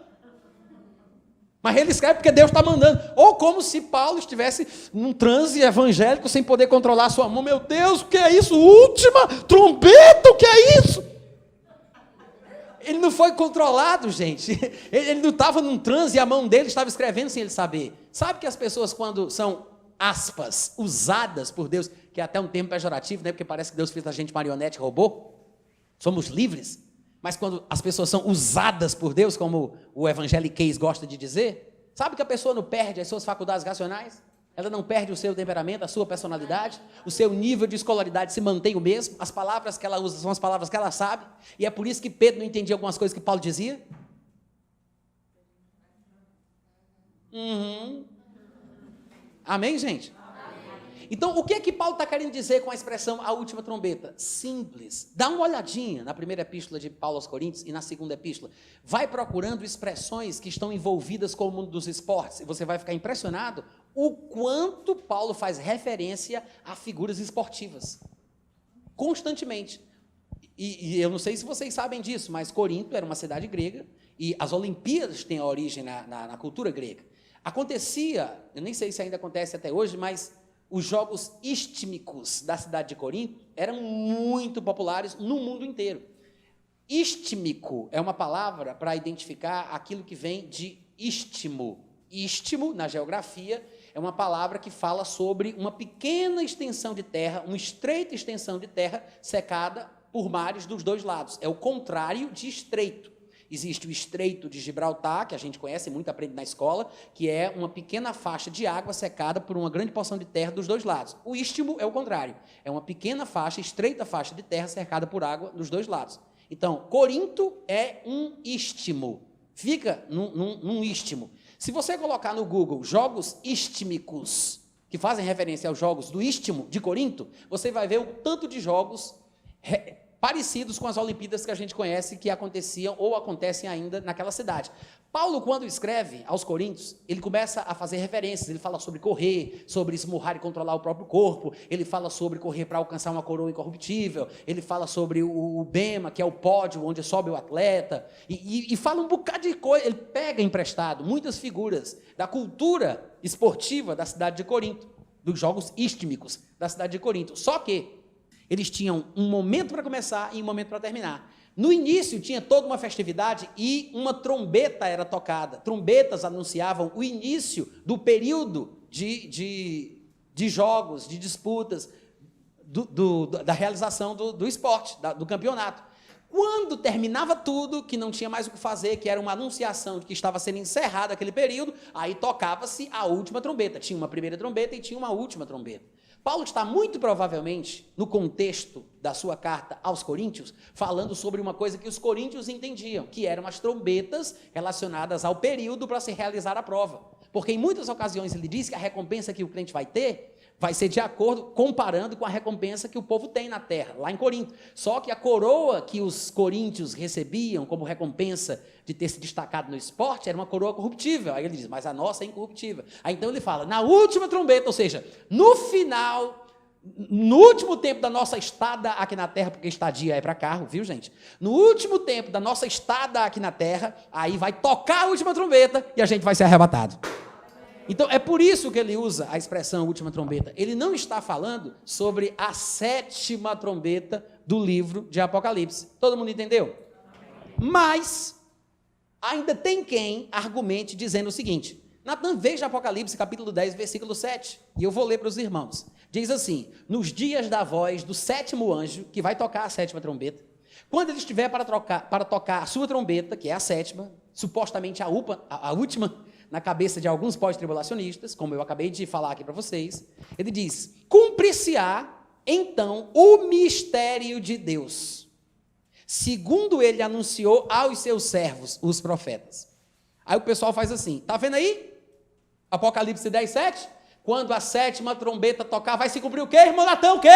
Mas ele escreve porque Deus está mandando. Ou como se Paulo estivesse num transe evangélico sem poder controlar a sua mão. Meu Deus, o que é isso? Última trombeta, o que é isso? Ele não foi controlado, gente. Ele não estava num transe e a mão dele estava escrevendo sem ele saber. Sabe que as pessoas, quando são, aspas, usadas por Deus, que é até um termo pejorativo, né? Porque parece que Deus fez a gente marionete, robô. Somos livres. Mas quando as pessoas são usadas por Deus, como o evangeliquez gosta de dizer, sabe que a pessoa não perde as suas faculdades racionais? Ela não perde o seu temperamento, a sua personalidade, o seu nível de escolaridade se mantém o mesmo, as palavras que ela usa são as palavras que ela sabe, e é por isso que Pedro não entendia algumas coisas que Paulo dizia. Amém, gente? Então, o que é que Paulo está querendo dizer com a expressão a última trombeta? Simples. Dá uma olhadinha na primeira epístola de Paulo aos Coríntios e na segunda epístola. Vai procurando expressões que estão envolvidas com o mundo dos esportes. E você vai ficar impressionado o quanto Paulo faz referência a figuras esportivas. Constantemente. E eu não sei se vocês sabem disso, mas Corinto era uma cidade grega e as Olimpíadas têm a origem na cultura grega. Acontecia, eu nem sei se ainda acontece até hoje, mas os jogos istmicos da cidade de Corinto eram muito populares no mundo inteiro. Istmico é uma palavra para identificar aquilo que vem de istmo. Istmo, na geografia, é uma palavra que fala sobre uma pequena extensão de terra, uma estreita extensão de terra secada por mares dos dois lados. É o contrário de estreito. Existe o Estreito de Gibraltar, que a gente conhece, muito aprende na escola, que é uma pequena faixa de água secada por uma grande porção de terra dos dois lados. O istmo é o contrário, é uma pequena faixa, estreita faixa de terra cercada por água dos dois lados. Então, Corinto é um istmo, fica num istmo. Se você colocar no Google jogos istmicos, que fazem referência aos jogos do istmo de Corinto, você vai ver o tanto de jogos parecidos com as Olimpíadas que a gente conhece, que aconteciam ou acontecem ainda naquela cidade. Paulo, quando escreve aos Coríntios, ele começa a fazer referências, ele fala sobre correr, sobre esmurrar e controlar o próprio corpo, ele fala sobre correr para alcançar uma coroa incorruptível, ele fala sobre o bema, que é o pódio, onde sobe o atleta, e fala um bocado de coisa, ele pega emprestado muitas figuras da cultura esportiva da cidade de Corinto, dos jogos istmicos da cidade de Corinto, só que eles tinham um momento para começar e um momento para terminar. No início tinha toda uma festividade e uma trombeta era tocada. Trombetas anunciavam o início do período de jogos, de disputas, da realização do esporte, do campeonato. Quando terminava tudo, que não tinha mais o que fazer, que era uma anunciação de que estava sendo encerrado aquele período, aí tocava-se a última trombeta. Tinha uma primeira trombeta e tinha uma última trombeta. Paulo está muito provavelmente, no contexto da sua carta aos Coríntios, falando sobre uma coisa que os coríntios entendiam, que eram as trombetas relacionadas ao período para se realizar a prova. Porque em muitas ocasiões ele diz que a recompensa que o crente vai ter vai ser de acordo, comparando com a recompensa que o povo tem na terra, lá em Corinto. Só que a coroa que os coríntios recebiam como recompensa de ter se destacado no esporte era uma coroa corruptível. Aí ele diz, mas a nossa é incorruptível. Aí então ele fala, na última trombeta, ou seja, no final, no último tempo da nossa estada aqui na terra, porque estadia é para carro, viu, gente? No último tempo da nossa estada aqui na terra, aí vai tocar a última trombeta e a gente vai ser arrebatado. Então, é por isso que ele usa a expressão última trombeta. Ele não está falando sobre a 7ª trombeta do livro de Apocalipse. Todo mundo entendeu? Mas, ainda tem quem argumente dizendo o seguinte. Natan, veja Apocalipse, capítulo 10, versículo 7. E eu vou ler para os irmãos. Diz assim, nos dias da voz do 7º anjo, que vai tocar a 7ª trombeta, quando ele estiver para tocar a sua trombeta, que é a 7ª, supostamente a última, na cabeça de alguns pós-tribulacionistas, como eu acabei de falar aqui para vocês, ele diz, cumprir-se-á, então, o mistério de Deus, segundo ele anunciou aos seus servos, os profetas. Aí o pessoal faz assim, tá vendo aí? Apocalipse 10, 7? Quando a 7ª trombeta tocar, vai se cumprir o quê, irmão Natan? O quê?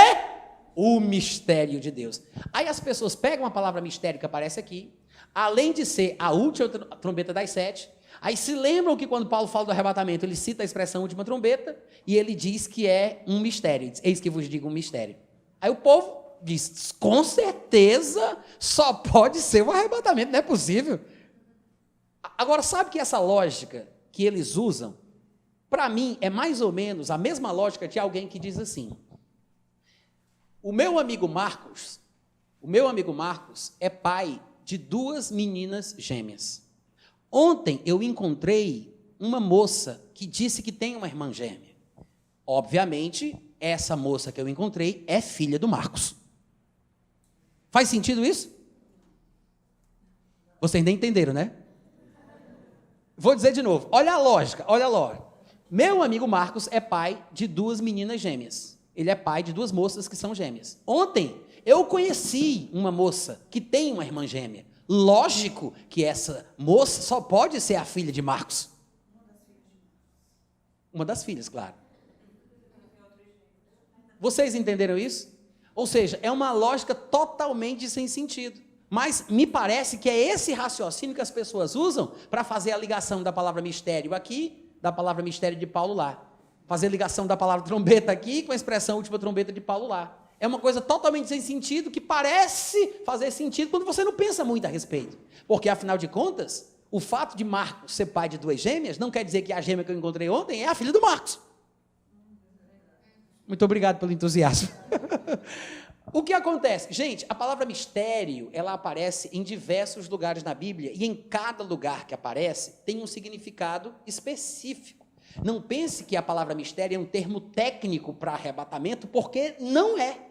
O mistério de Deus. Aí as pessoas pegam a palavra mistério que aparece aqui, além de ser a última trombeta das 7, aí se lembram que quando Paulo fala do arrebatamento, ele cita a expressão última trombeta, e ele diz que é um mistério. Diz, eis que vos digo um mistério. Aí o povo diz, com certeza, só pode ser o arrebatamento, não é possível. Agora, sabe que essa lógica que eles usam, para mim, é mais ou menos a mesma lógica de alguém que diz assim, o meu amigo Marcos é pai de 2 meninas gêmeas. Ontem eu encontrei uma moça que disse que tem uma irmã gêmea. Obviamente, essa moça que eu encontrei é filha do Marcos. Faz sentido isso? Vocês nem entenderam, né? Vou dizer de novo. Olha a lógica. Meu amigo Marcos é pai de 2 meninas gêmeas. Ele é pai de 2 moças que são gêmeas. Ontem, eu conheci uma moça que tem uma irmã gêmea. Lógico que essa moça só pode ser a filha de Marcos. Uma das filhas, claro. Vocês entenderam isso? Ou seja, é uma lógica totalmente sem sentido. Mas me parece que é esse raciocínio que as pessoas usam para fazer a ligação da palavra mistério aqui, da palavra mistério de Paulo lá. Fazer a ligação da palavra trombeta aqui com a expressão última trombeta de Paulo lá. É uma coisa totalmente sem sentido, que parece fazer sentido quando você não pensa muito a respeito. Porque, afinal de contas, o fato de Marcos ser pai de 2 gêmeas não quer dizer que a gêmea que eu encontrei ontem é a filha do Marcos. Muito obrigado pelo entusiasmo. O que acontece? Gente, a palavra mistério, ela aparece em diversos lugares na Bíblia, e em cada lugar que aparece, tem um significado específico. Não pense que a palavra mistério é um termo técnico para arrebatamento, porque não é.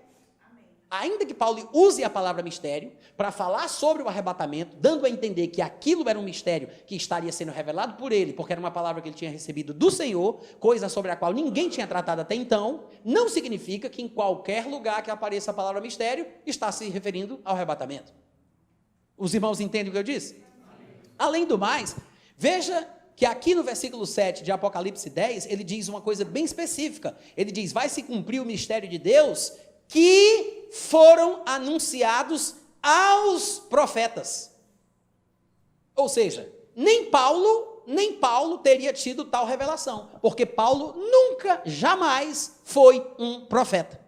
Ainda que Paulo use a palavra mistério para falar sobre o arrebatamento, dando a entender que aquilo era um mistério que estaria sendo revelado por ele, porque era uma palavra que ele tinha recebido do Senhor, coisa sobre a qual ninguém tinha tratado até então, não significa que em qualquer lugar que apareça a palavra mistério, está se referindo ao arrebatamento. Os irmãos entendem o que eu disse? Além do mais, veja que aqui no versículo 7 de Apocalipse 10, ele diz uma coisa bem específica. Ele diz, vai se cumprir o mistério de Deus que foram anunciados aos profetas. Ou seja, nem Paulo teria tido tal revelação, porque Paulo nunca, jamais foi um profeta.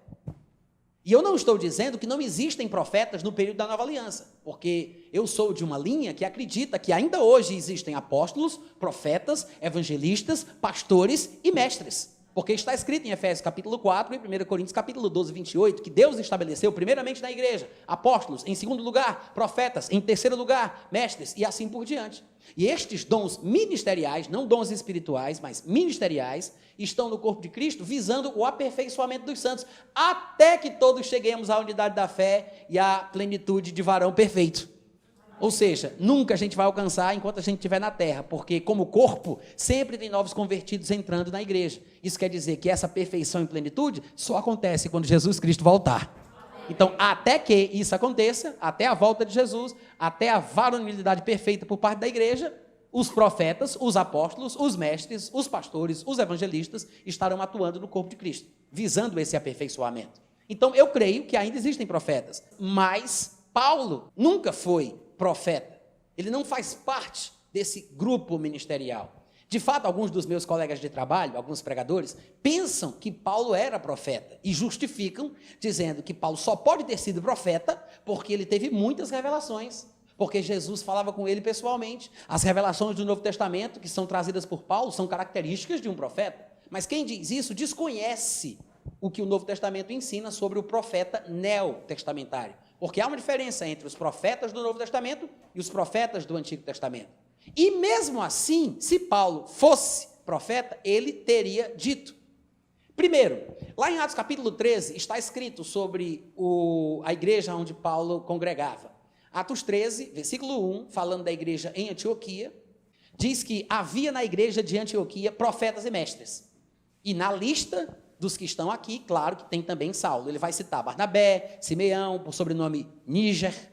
E eu não estou dizendo que não existem profetas no período da Nova Aliança, porque eu sou de uma linha que acredita que ainda hoje existem apóstolos, profetas, evangelistas, pastores e mestres. Porque está escrito em Efésios capítulo 4 e 1 Coríntios capítulo 12, 28, que Deus estabeleceu primeiramente na igreja, apóstolos, em segundo lugar, profetas, em terceiro lugar, mestres, e assim por diante. E estes dons ministeriais, não dons espirituais, mas ministeriais, estão no corpo de Cristo, visando o aperfeiçoamento dos santos, até que todos cheguemos à unidade da fé e à plenitude de varão perfeito. Ou seja, nunca a gente vai alcançar enquanto a gente estiver na terra, porque como corpo, sempre tem novos convertidos entrando na igreja. Isso quer dizer que essa perfeição e plenitude só acontece quando Jesus Cristo voltar. Então, até que isso aconteça, até a volta de Jesus, até a varonilidade perfeita por parte da igreja, os profetas, os apóstolos, os mestres, os pastores, os evangelistas estarão atuando no corpo de Cristo, visando esse aperfeiçoamento. Então, eu creio que ainda existem profetas, mas Paulo nunca foi profeta. Ele não faz parte desse grupo ministerial. De fato, alguns dos meus colegas de trabalho, alguns pregadores, pensam que Paulo era profeta e justificam dizendo que Paulo só pode ter sido profeta porque ele teve muitas revelações, porque Jesus falava com ele pessoalmente. As revelações do Novo Testamento que são trazidas por Paulo são características de um profeta. Mas quem diz isso desconhece o que o Novo Testamento ensina sobre o profeta neotestamentário. Porque há uma diferença entre os profetas do Novo Testamento e os profetas do Antigo Testamento. E mesmo assim, se Paulo fosse profeta, ele teria dito. Primeiro, lá em Atos capítulo 13, está escrito sobre a igreja onde Paulo congregava. Atos 13, versículo 1, falando da igreja em Antioquia, diz que havia na igreja de Antioquia profetas e mestres. E na lista dos que estão aqui, claro que tem também Saulo. Ele vai citar Barnabé, Simeão, por sobrenome Níger,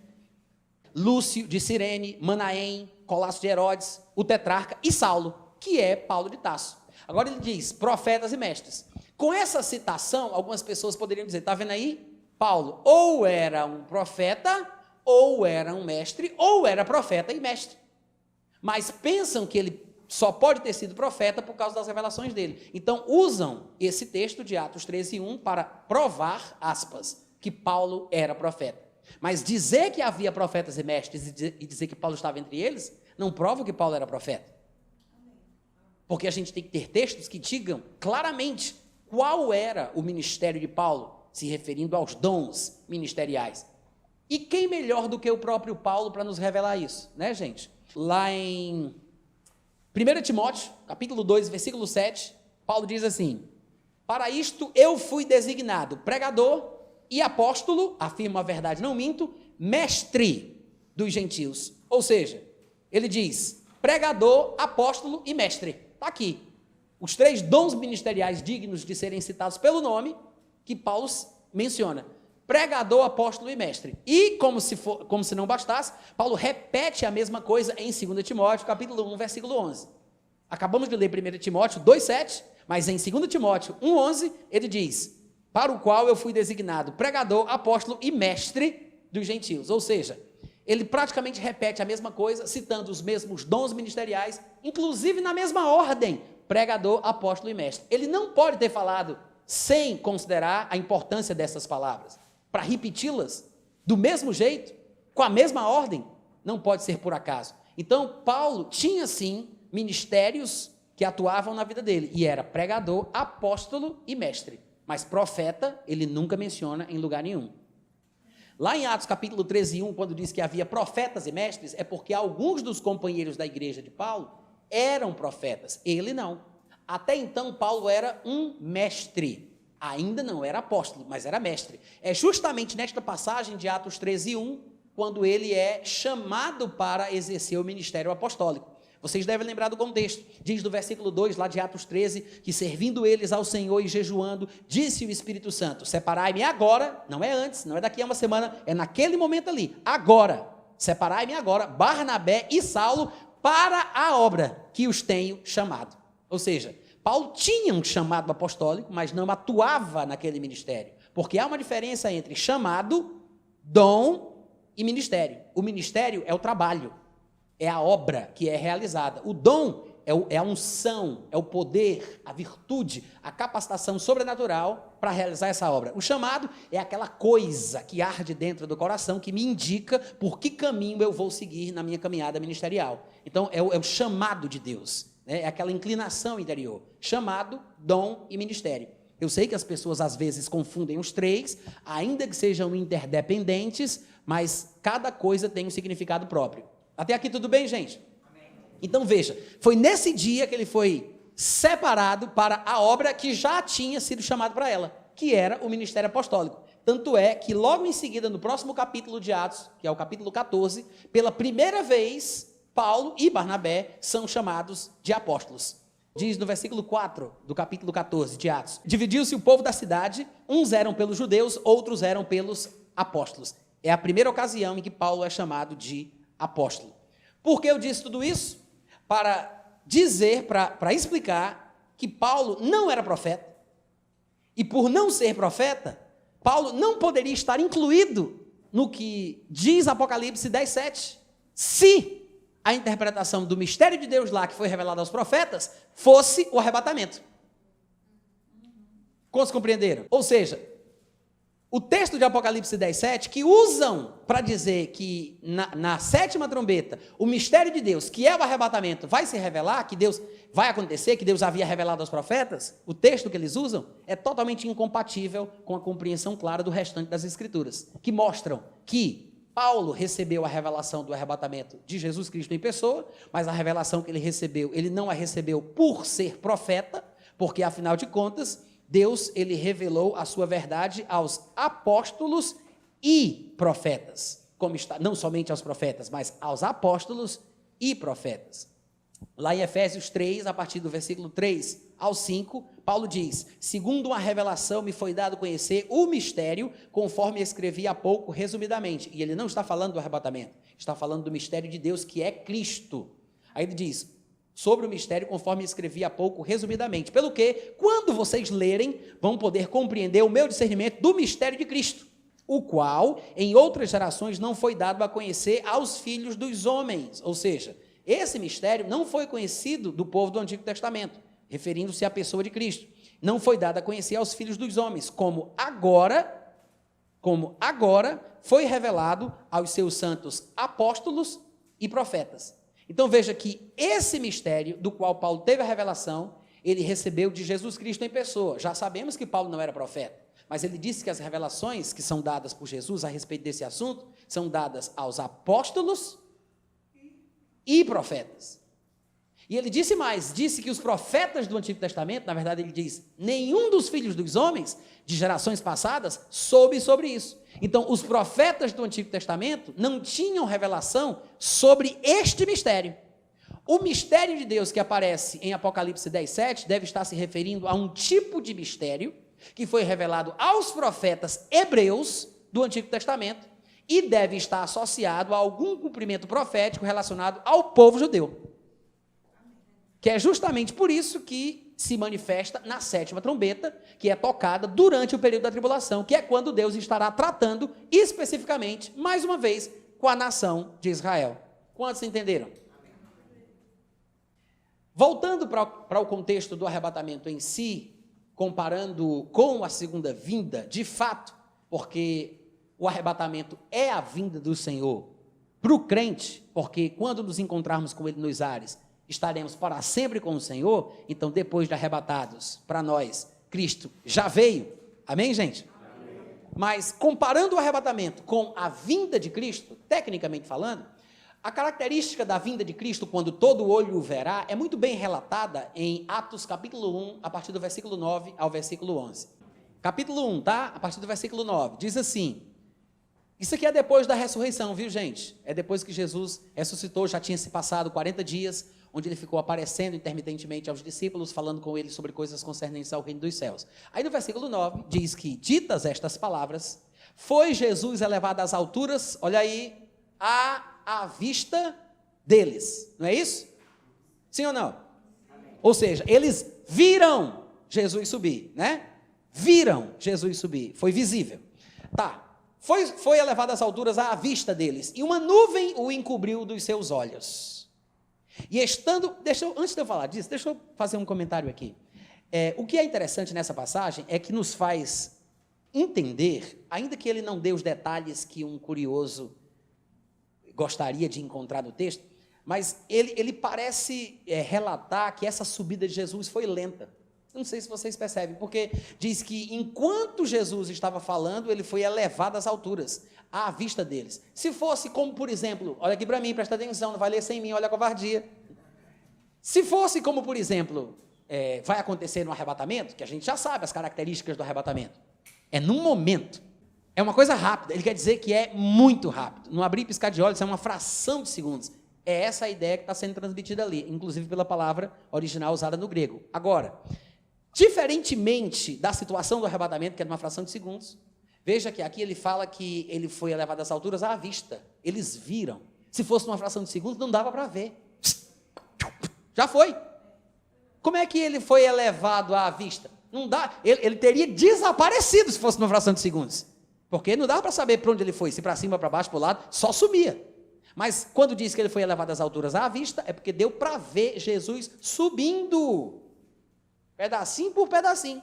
Lúcio de Cirene, Manaém, Colasso de Herodes, o tetrarca e Saulo, que é Paulo de Tarso. Agora ele diz profetas e mestres. Com essa citação, algumas pessoas poderiam dizer, está vendo aí? Paulo ou era um profeta, ou era um mestre, ou era profeta e mestre. Mas pensam que ele só pode ter sido profeta por causa das revelações dele. Então, usam esse texto de Atos 13:1 para provar, aspas, que Paulo era profeta. Mas dizer que havia profetas e mestres e dizer que Paulo estava entre eles, não prova que Paulo era profeta. Porque a gente tem que ter textos que digam claramente qual era o ministério de Paulo, se referindo aos dons ministeriais. E quem melhor do que o próprio Paulo para nos revelar isso, né, gente? Lá em 1 Timóteo, capítulo 2, versículo 7, Paulo diz assim: para isto eu fui designado pregador e apóstolo, afirmo a verdade, não minto, mestre dos gentios. Ou seja, ele diz pregador, apóstolo e mestre. Está aqui. Os 3 dons ministeriais dignos de serem citados pelo nome que Paulo menciona. Pregador, apóstolo e mestre. E, como se não bastasse, Paulo repete a mesma coisa em 2 Timóteo, capítulo 1, versículo 11. Acabamos de ler 1 Timóteo 2,7, mas em 2 Timóteo 1,11, ele diz: para o qual eu fui designado pregador, apóstolo e mestre dos gentios. Ou seja, ele praticamente repete a mesma coisa, citando os mesmos dons ministeriais, inclusive na mesma ordem, pregador, apóstolo e mestre. Ele não pode ter falado sem considerar a importância dessas palavras. Para repeti-las do mesmo jeito, com a mesma ordem, não pode ser por acaso. Então, Paulo tinha sim ministérios que atuavam na vida dele, e era pregador, apóstolo e mestre, mas profeta ele nunca menciona em lugar nenhum. Lá em Atos capítulo 13:1, quando diz que havia profetas e mestres, é porque alguns dos companheiros da igreja de Paulo eram profetas, ele não. Até então, Paulo era um mestre. Ainda não era apóstolo, mas era mestre. É justamente nesta passagem de Atos 13:1, quando ele é chamado para exercer o ministério apostólico. Vocês devem lembrar do contexto. Diz do versículo 2, lá de Atos 13, que servindo eles ao Senhor e jejuando, disse o Espírito Santo: separai-me agora, não é antes, não é daqui a uma semana, é naquele momento ali, agora, separai-me agora, Barnabé e Saulo, para a obra que os tenho chamado. Ou seja, Paulo tinha um chamado apostólico, mas não atuava naquele ministério, porque há uma diferença entre chamado, dom e ministério. O ministério é o trabalho, é a obra que é realizada. O dom é a unção, é o poder, a virtude, a capacitação sobrenatural para realizar essa obra. O chamado é aquela coisa que arde dentro do coração, que me indica por que caminho eu vou seguir na minha caminhada ministerial. Então, é o chamado de Deus. É aquela inclinação interior, chamado, dom e ministério. Eu sei que as pessoas às vezes confundem os 3, ainda que sejam interdependentes, mas cada coisa tem um significado próprio. Até aqui tudo bem, gente? Amém. Então veja, foi nesse dia que ele foi separado para a obra que já tinha sido chamado para ela, que era o ministério apostólico. Tanto é que logo em seguida, no próximo capítulo de Atos, que é o capítulo 14, pela primeira vez, Paulo e Barnabé são chamados de apóstolos. Diz no versículo 4 do capítulo 14 de Atos: dividiu-se o povo da cidade, uns eram pelos judeus, outros eram pelos apóstolos. É a primeira ocasião em que Paulo é chamado de apóstolo. Por que eu disse tudo isso? Para dizer, para explicar que Paulo não era profeta. E por não ser profeta, Paulo não poderia estar incluído no que diz Apocalipse 10:7. Se a interpretação do mistério de Deus lá, que foi revelado aos profetas, fosse o arrebatamento. Quantos compreenderam? Ou seja, o texto de Apocalipse 10:7, que usam para dizer que na sétima trombeta, o mistério de Deus, que é o arrebatamento, vai se revelar, que Deus vai acontecer, que Deus havia revelado aos profetas, o texto que eles usam é totalmente incompatível com a compreensão clara do restante das Escrituras, que mostram que Paulo recebeu a revelação do arrebatamento de Jesus Cristo em pessoa, mas a revelação que ele recebeu, ele não a recebeu por ser profeta, porque afinal de contas, Deus, ele revelou a sua verdade aos apóstolos e profetas, como está, não somente aos profetas, mas aos apóstolos e profetas. Lá em Efésios 3, a partir do versículo 3 ao 5, Paulo diz: segundo uma revelação me foi dado conhecer o mistério, conforme escrevi há pouco resumidamente. E ele não está falando do arrebatamento, está falando do mistério de Deus, que é Cristo. Aí ele diz: sobre o mistério, conforme escrevi há pouco resumidamente. Pelo que, quando vocês lerem, vão poder compreender o meu discernimento do mistério de Cristo, o qual em outras gerações não foi dado a conhecer aos filhos dos homens. Ou seja, esse mistério não foi conhecido do povo do Antigo Testamento, referindo-se à pessoa de Cristo. Não foi dado a conhecer aos filhos dos homens, como agora foi revelado aos seus santos apóstolos e profetas. Então veja que esse mistério do qual Paulo teve a revelação, ele recebeu de Jesus Cristo em pessoa. Já sabemos que Paulo não era profeta, mas ele disse que as revelações que são dadas por Jesus a respeito desse assunto são dadas aos apóstolos e profetas. E ele disse mais, disse que os profetas do Antigo Testamento, na verdade ele diz, nenhum dos filhos dos homens de gerações passadas soube sobre isso. Então, os profetas do Antigo Testamento não tinham revelação sobre este mistério. O mistério de Deus que aparece em Apocalipse 10:7 deve estar se referindo a um tipo de mistério que foi revelado aos profetas hebreus do Antigo Testamento e deve estar associado a algum cumprimento profético relacionado ao povo judeu. Que é justamente por isso que se manifesta na 7ª trombeta, que é tocada durante o período da tribulação, que é quando Deus estará tratando especificamente, mais uma vez, com a nação de Israel. Quantos entenderam? Voltando para o contexto do arrebatamento em si, comparando com a segunda vinda, de fato, porque o arrebatamento é a vinda do Senhor para o crente, porque quando nos encontrarmos com Ele nos ares, estaremos para sempre com o Senhor. Então, depois de arrebatados, para nós, Cristo já veio. Amém, gente? Amém. Mas, comparando o arrebatamento com a vinda de Cristo, tecnicamente falando, a característica da vinda de Cristo, quando todo olho o verá, é muito bem relatada em Atos capítulo 1, a partir do versículo 9 ao versículo 11. Capítulo 1, tá? A partir do versículo 9. Diz assim, isso aqui é depois da ressurreição, viu, gente? É depois que Jesus ressuscitou, já tinha se passado 40 dias, onde ele ficou aparecendo intermitentemente aos discípulos, falando com eles sobre coisas concernentes ao reino dos céus. Aí no versículo 9, diz que, ditas estas palavras, foi Jesus elevado às alturas, olha aí, à vista deles, não é isso? Sim ou não? Amém. Ou seja, eles viram Jesus subir, né? Viram Jesus subir, foi visível. Tá, foi elevado às alturas à vista deles, e uma nuvem o encobriu dos seus olhos. E estando, antes de eu falar disso, deixa eu fazer um comentário aqui. O que é interessante nessa passagem é que nos faz entender, ainda que ele não dê os detalhes que um curioso gostaria de encontrar no texto, mas ele parece relatar que essa subida de Jesus foi lenta. Não sei se vocês percebem, porque diz que enquanto Jesus estava falando, ele foi elevado às alturas, à vista deles. Se fosse como, por exemplo, olha aqui para mim, presta atenção, não vai ler sem mim, olha a covardia. Se fosse como, por exemplo, vai acontecer no arrebatamento, que a gente já sabe as características do arrebatamento, é num momento, é uma coisa rápida, ele quer dizer que é muito rápido, não abrir e piscar de olhos, é uma fração de segundos. É essa a ideia que está sendo transmitida ali, inclusive pela palavra original usada no grego. Agora, diferentemente da situação do arrebatamento, que é numa fração de segundos, veja que aqui ele fala que ele foi elevado às alturas à vista. Eles viram. Se fosse numa fração de segundos, não dava para ver. Já foi. Como é que ele foi elevado à vista? Não dá. Ele teria desaparecido se fosse numa fração de segundos. Porque não dava para saber para onde ele foi, se para cima, para baixo, para o lado, só sumia. Mas quando diz que ele foi elevado às alturas à vista, é porque deu para ver Jesus subindo, pedacinho por pedacinho.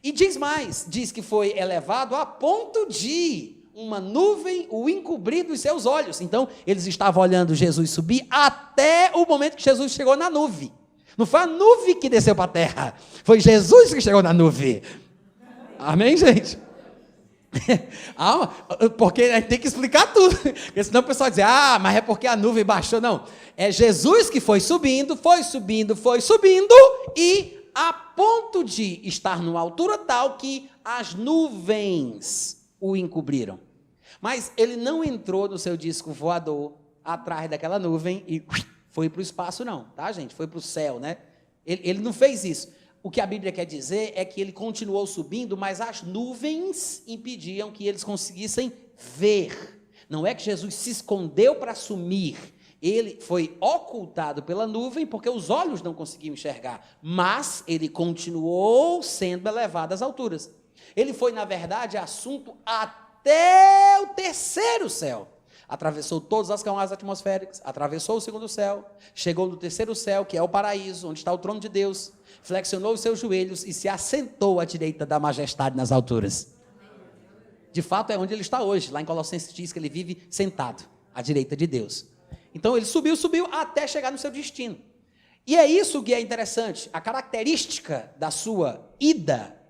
E diz mais, diz que foi elevado a ponto de uma nuvem o encobrir dos seus olhos. Então, eles estavam olhando Jesus subir até o momento que Jesus chegou na nuvem. Não foi a nuvem que desceu para a terra, foi Jesus que chegou na nuvem. Amém, gente? Porque a gente tem que explicar tudo, porque senão o pessoal diz, mas é porque a nuvem baixou. Não, é Jesus que foi subindo, e a ponto de estar numa altura tal que as nuvens o encobriram. Mas ele não entrou no seu disco voador atrás daquela nuvem e foi para o espaço não, tá, gente? Foi para o céu, né? Ele não fez isso. O que a Bíblia quer dizer é que ele continuou subindo, mas as nuvens impediam que eles conseguissem ver. Não é que Jesus se escondeu para sumir. Ele foi ocultado pela nuvem porque os olhos não conseguiam enxergar, mas ele continuou sendo elevado às alturas. Ele foi, na verdade, assunto até até o terceiro céu. Atravessou todas as camadas atmosféricas, atravessou o segundo céu, chegou no terceiro céu, que é o paraíso, onde está o trono de Deus, flexionou os seus joelhos e se assentou à direita da majestade nas alturas. De fato, é onde ele está hoje. Lá em Colossenses diz que ele vive sentado à direita de Deus. Então, ele subiu até chegar no seu destino. E é isso que é interessante. A característica da sua ida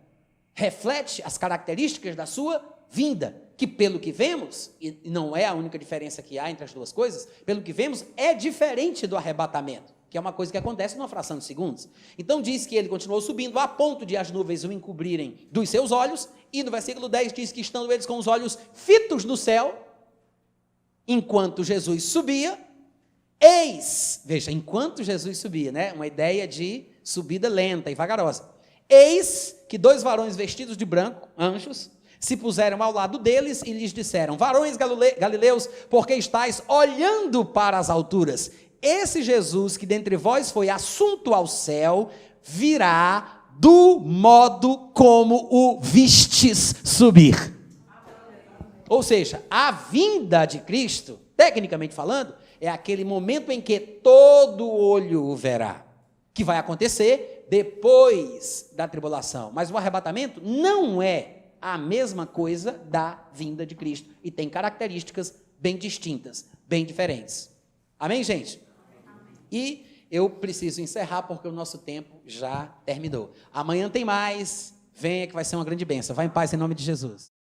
reflete as características da sua vinda, que pelo que vemos, e não é a única diferença que há entre as duas coisas, pelo que vemos, é diferente do arrebatamento, que é uma coisa que acontece numa fração de segundos. Então diz que ele continuou subindo a ponto de as nuvens o encobrirem dos seus olhos, e no versículo 10 diz que estando eles com os olhos fitos no céu, enquanto Jesus subia, veja, enquanto Jesus subia, né? Uma ideia de subida lenta e vagarosa. Eis que 2 varões vestidos de branco, anjos, se puseram ao lado deles e lhes disseram: varões galileus, por que estáis olhando para as alturas? Esse Jesus que dentre vós foi assunto ao céu, virá do modo como o vistes subir. Ou seja, a vinda de Cristo, tecnicamente falando, é aquele momento em que todo olho o verá, que vai acontecer depois da tribulação. Mas o arrebatamento não é a mesma coisa da vinda de Cristo e tem características bem distintas, bem diferentes. Amém, gente? E eu preciso encerrar porque o nosso tempo já terminou. Amanhã tem mais. Venha que vai ser uma grande bênção. Vá em paz em nome de Jesus.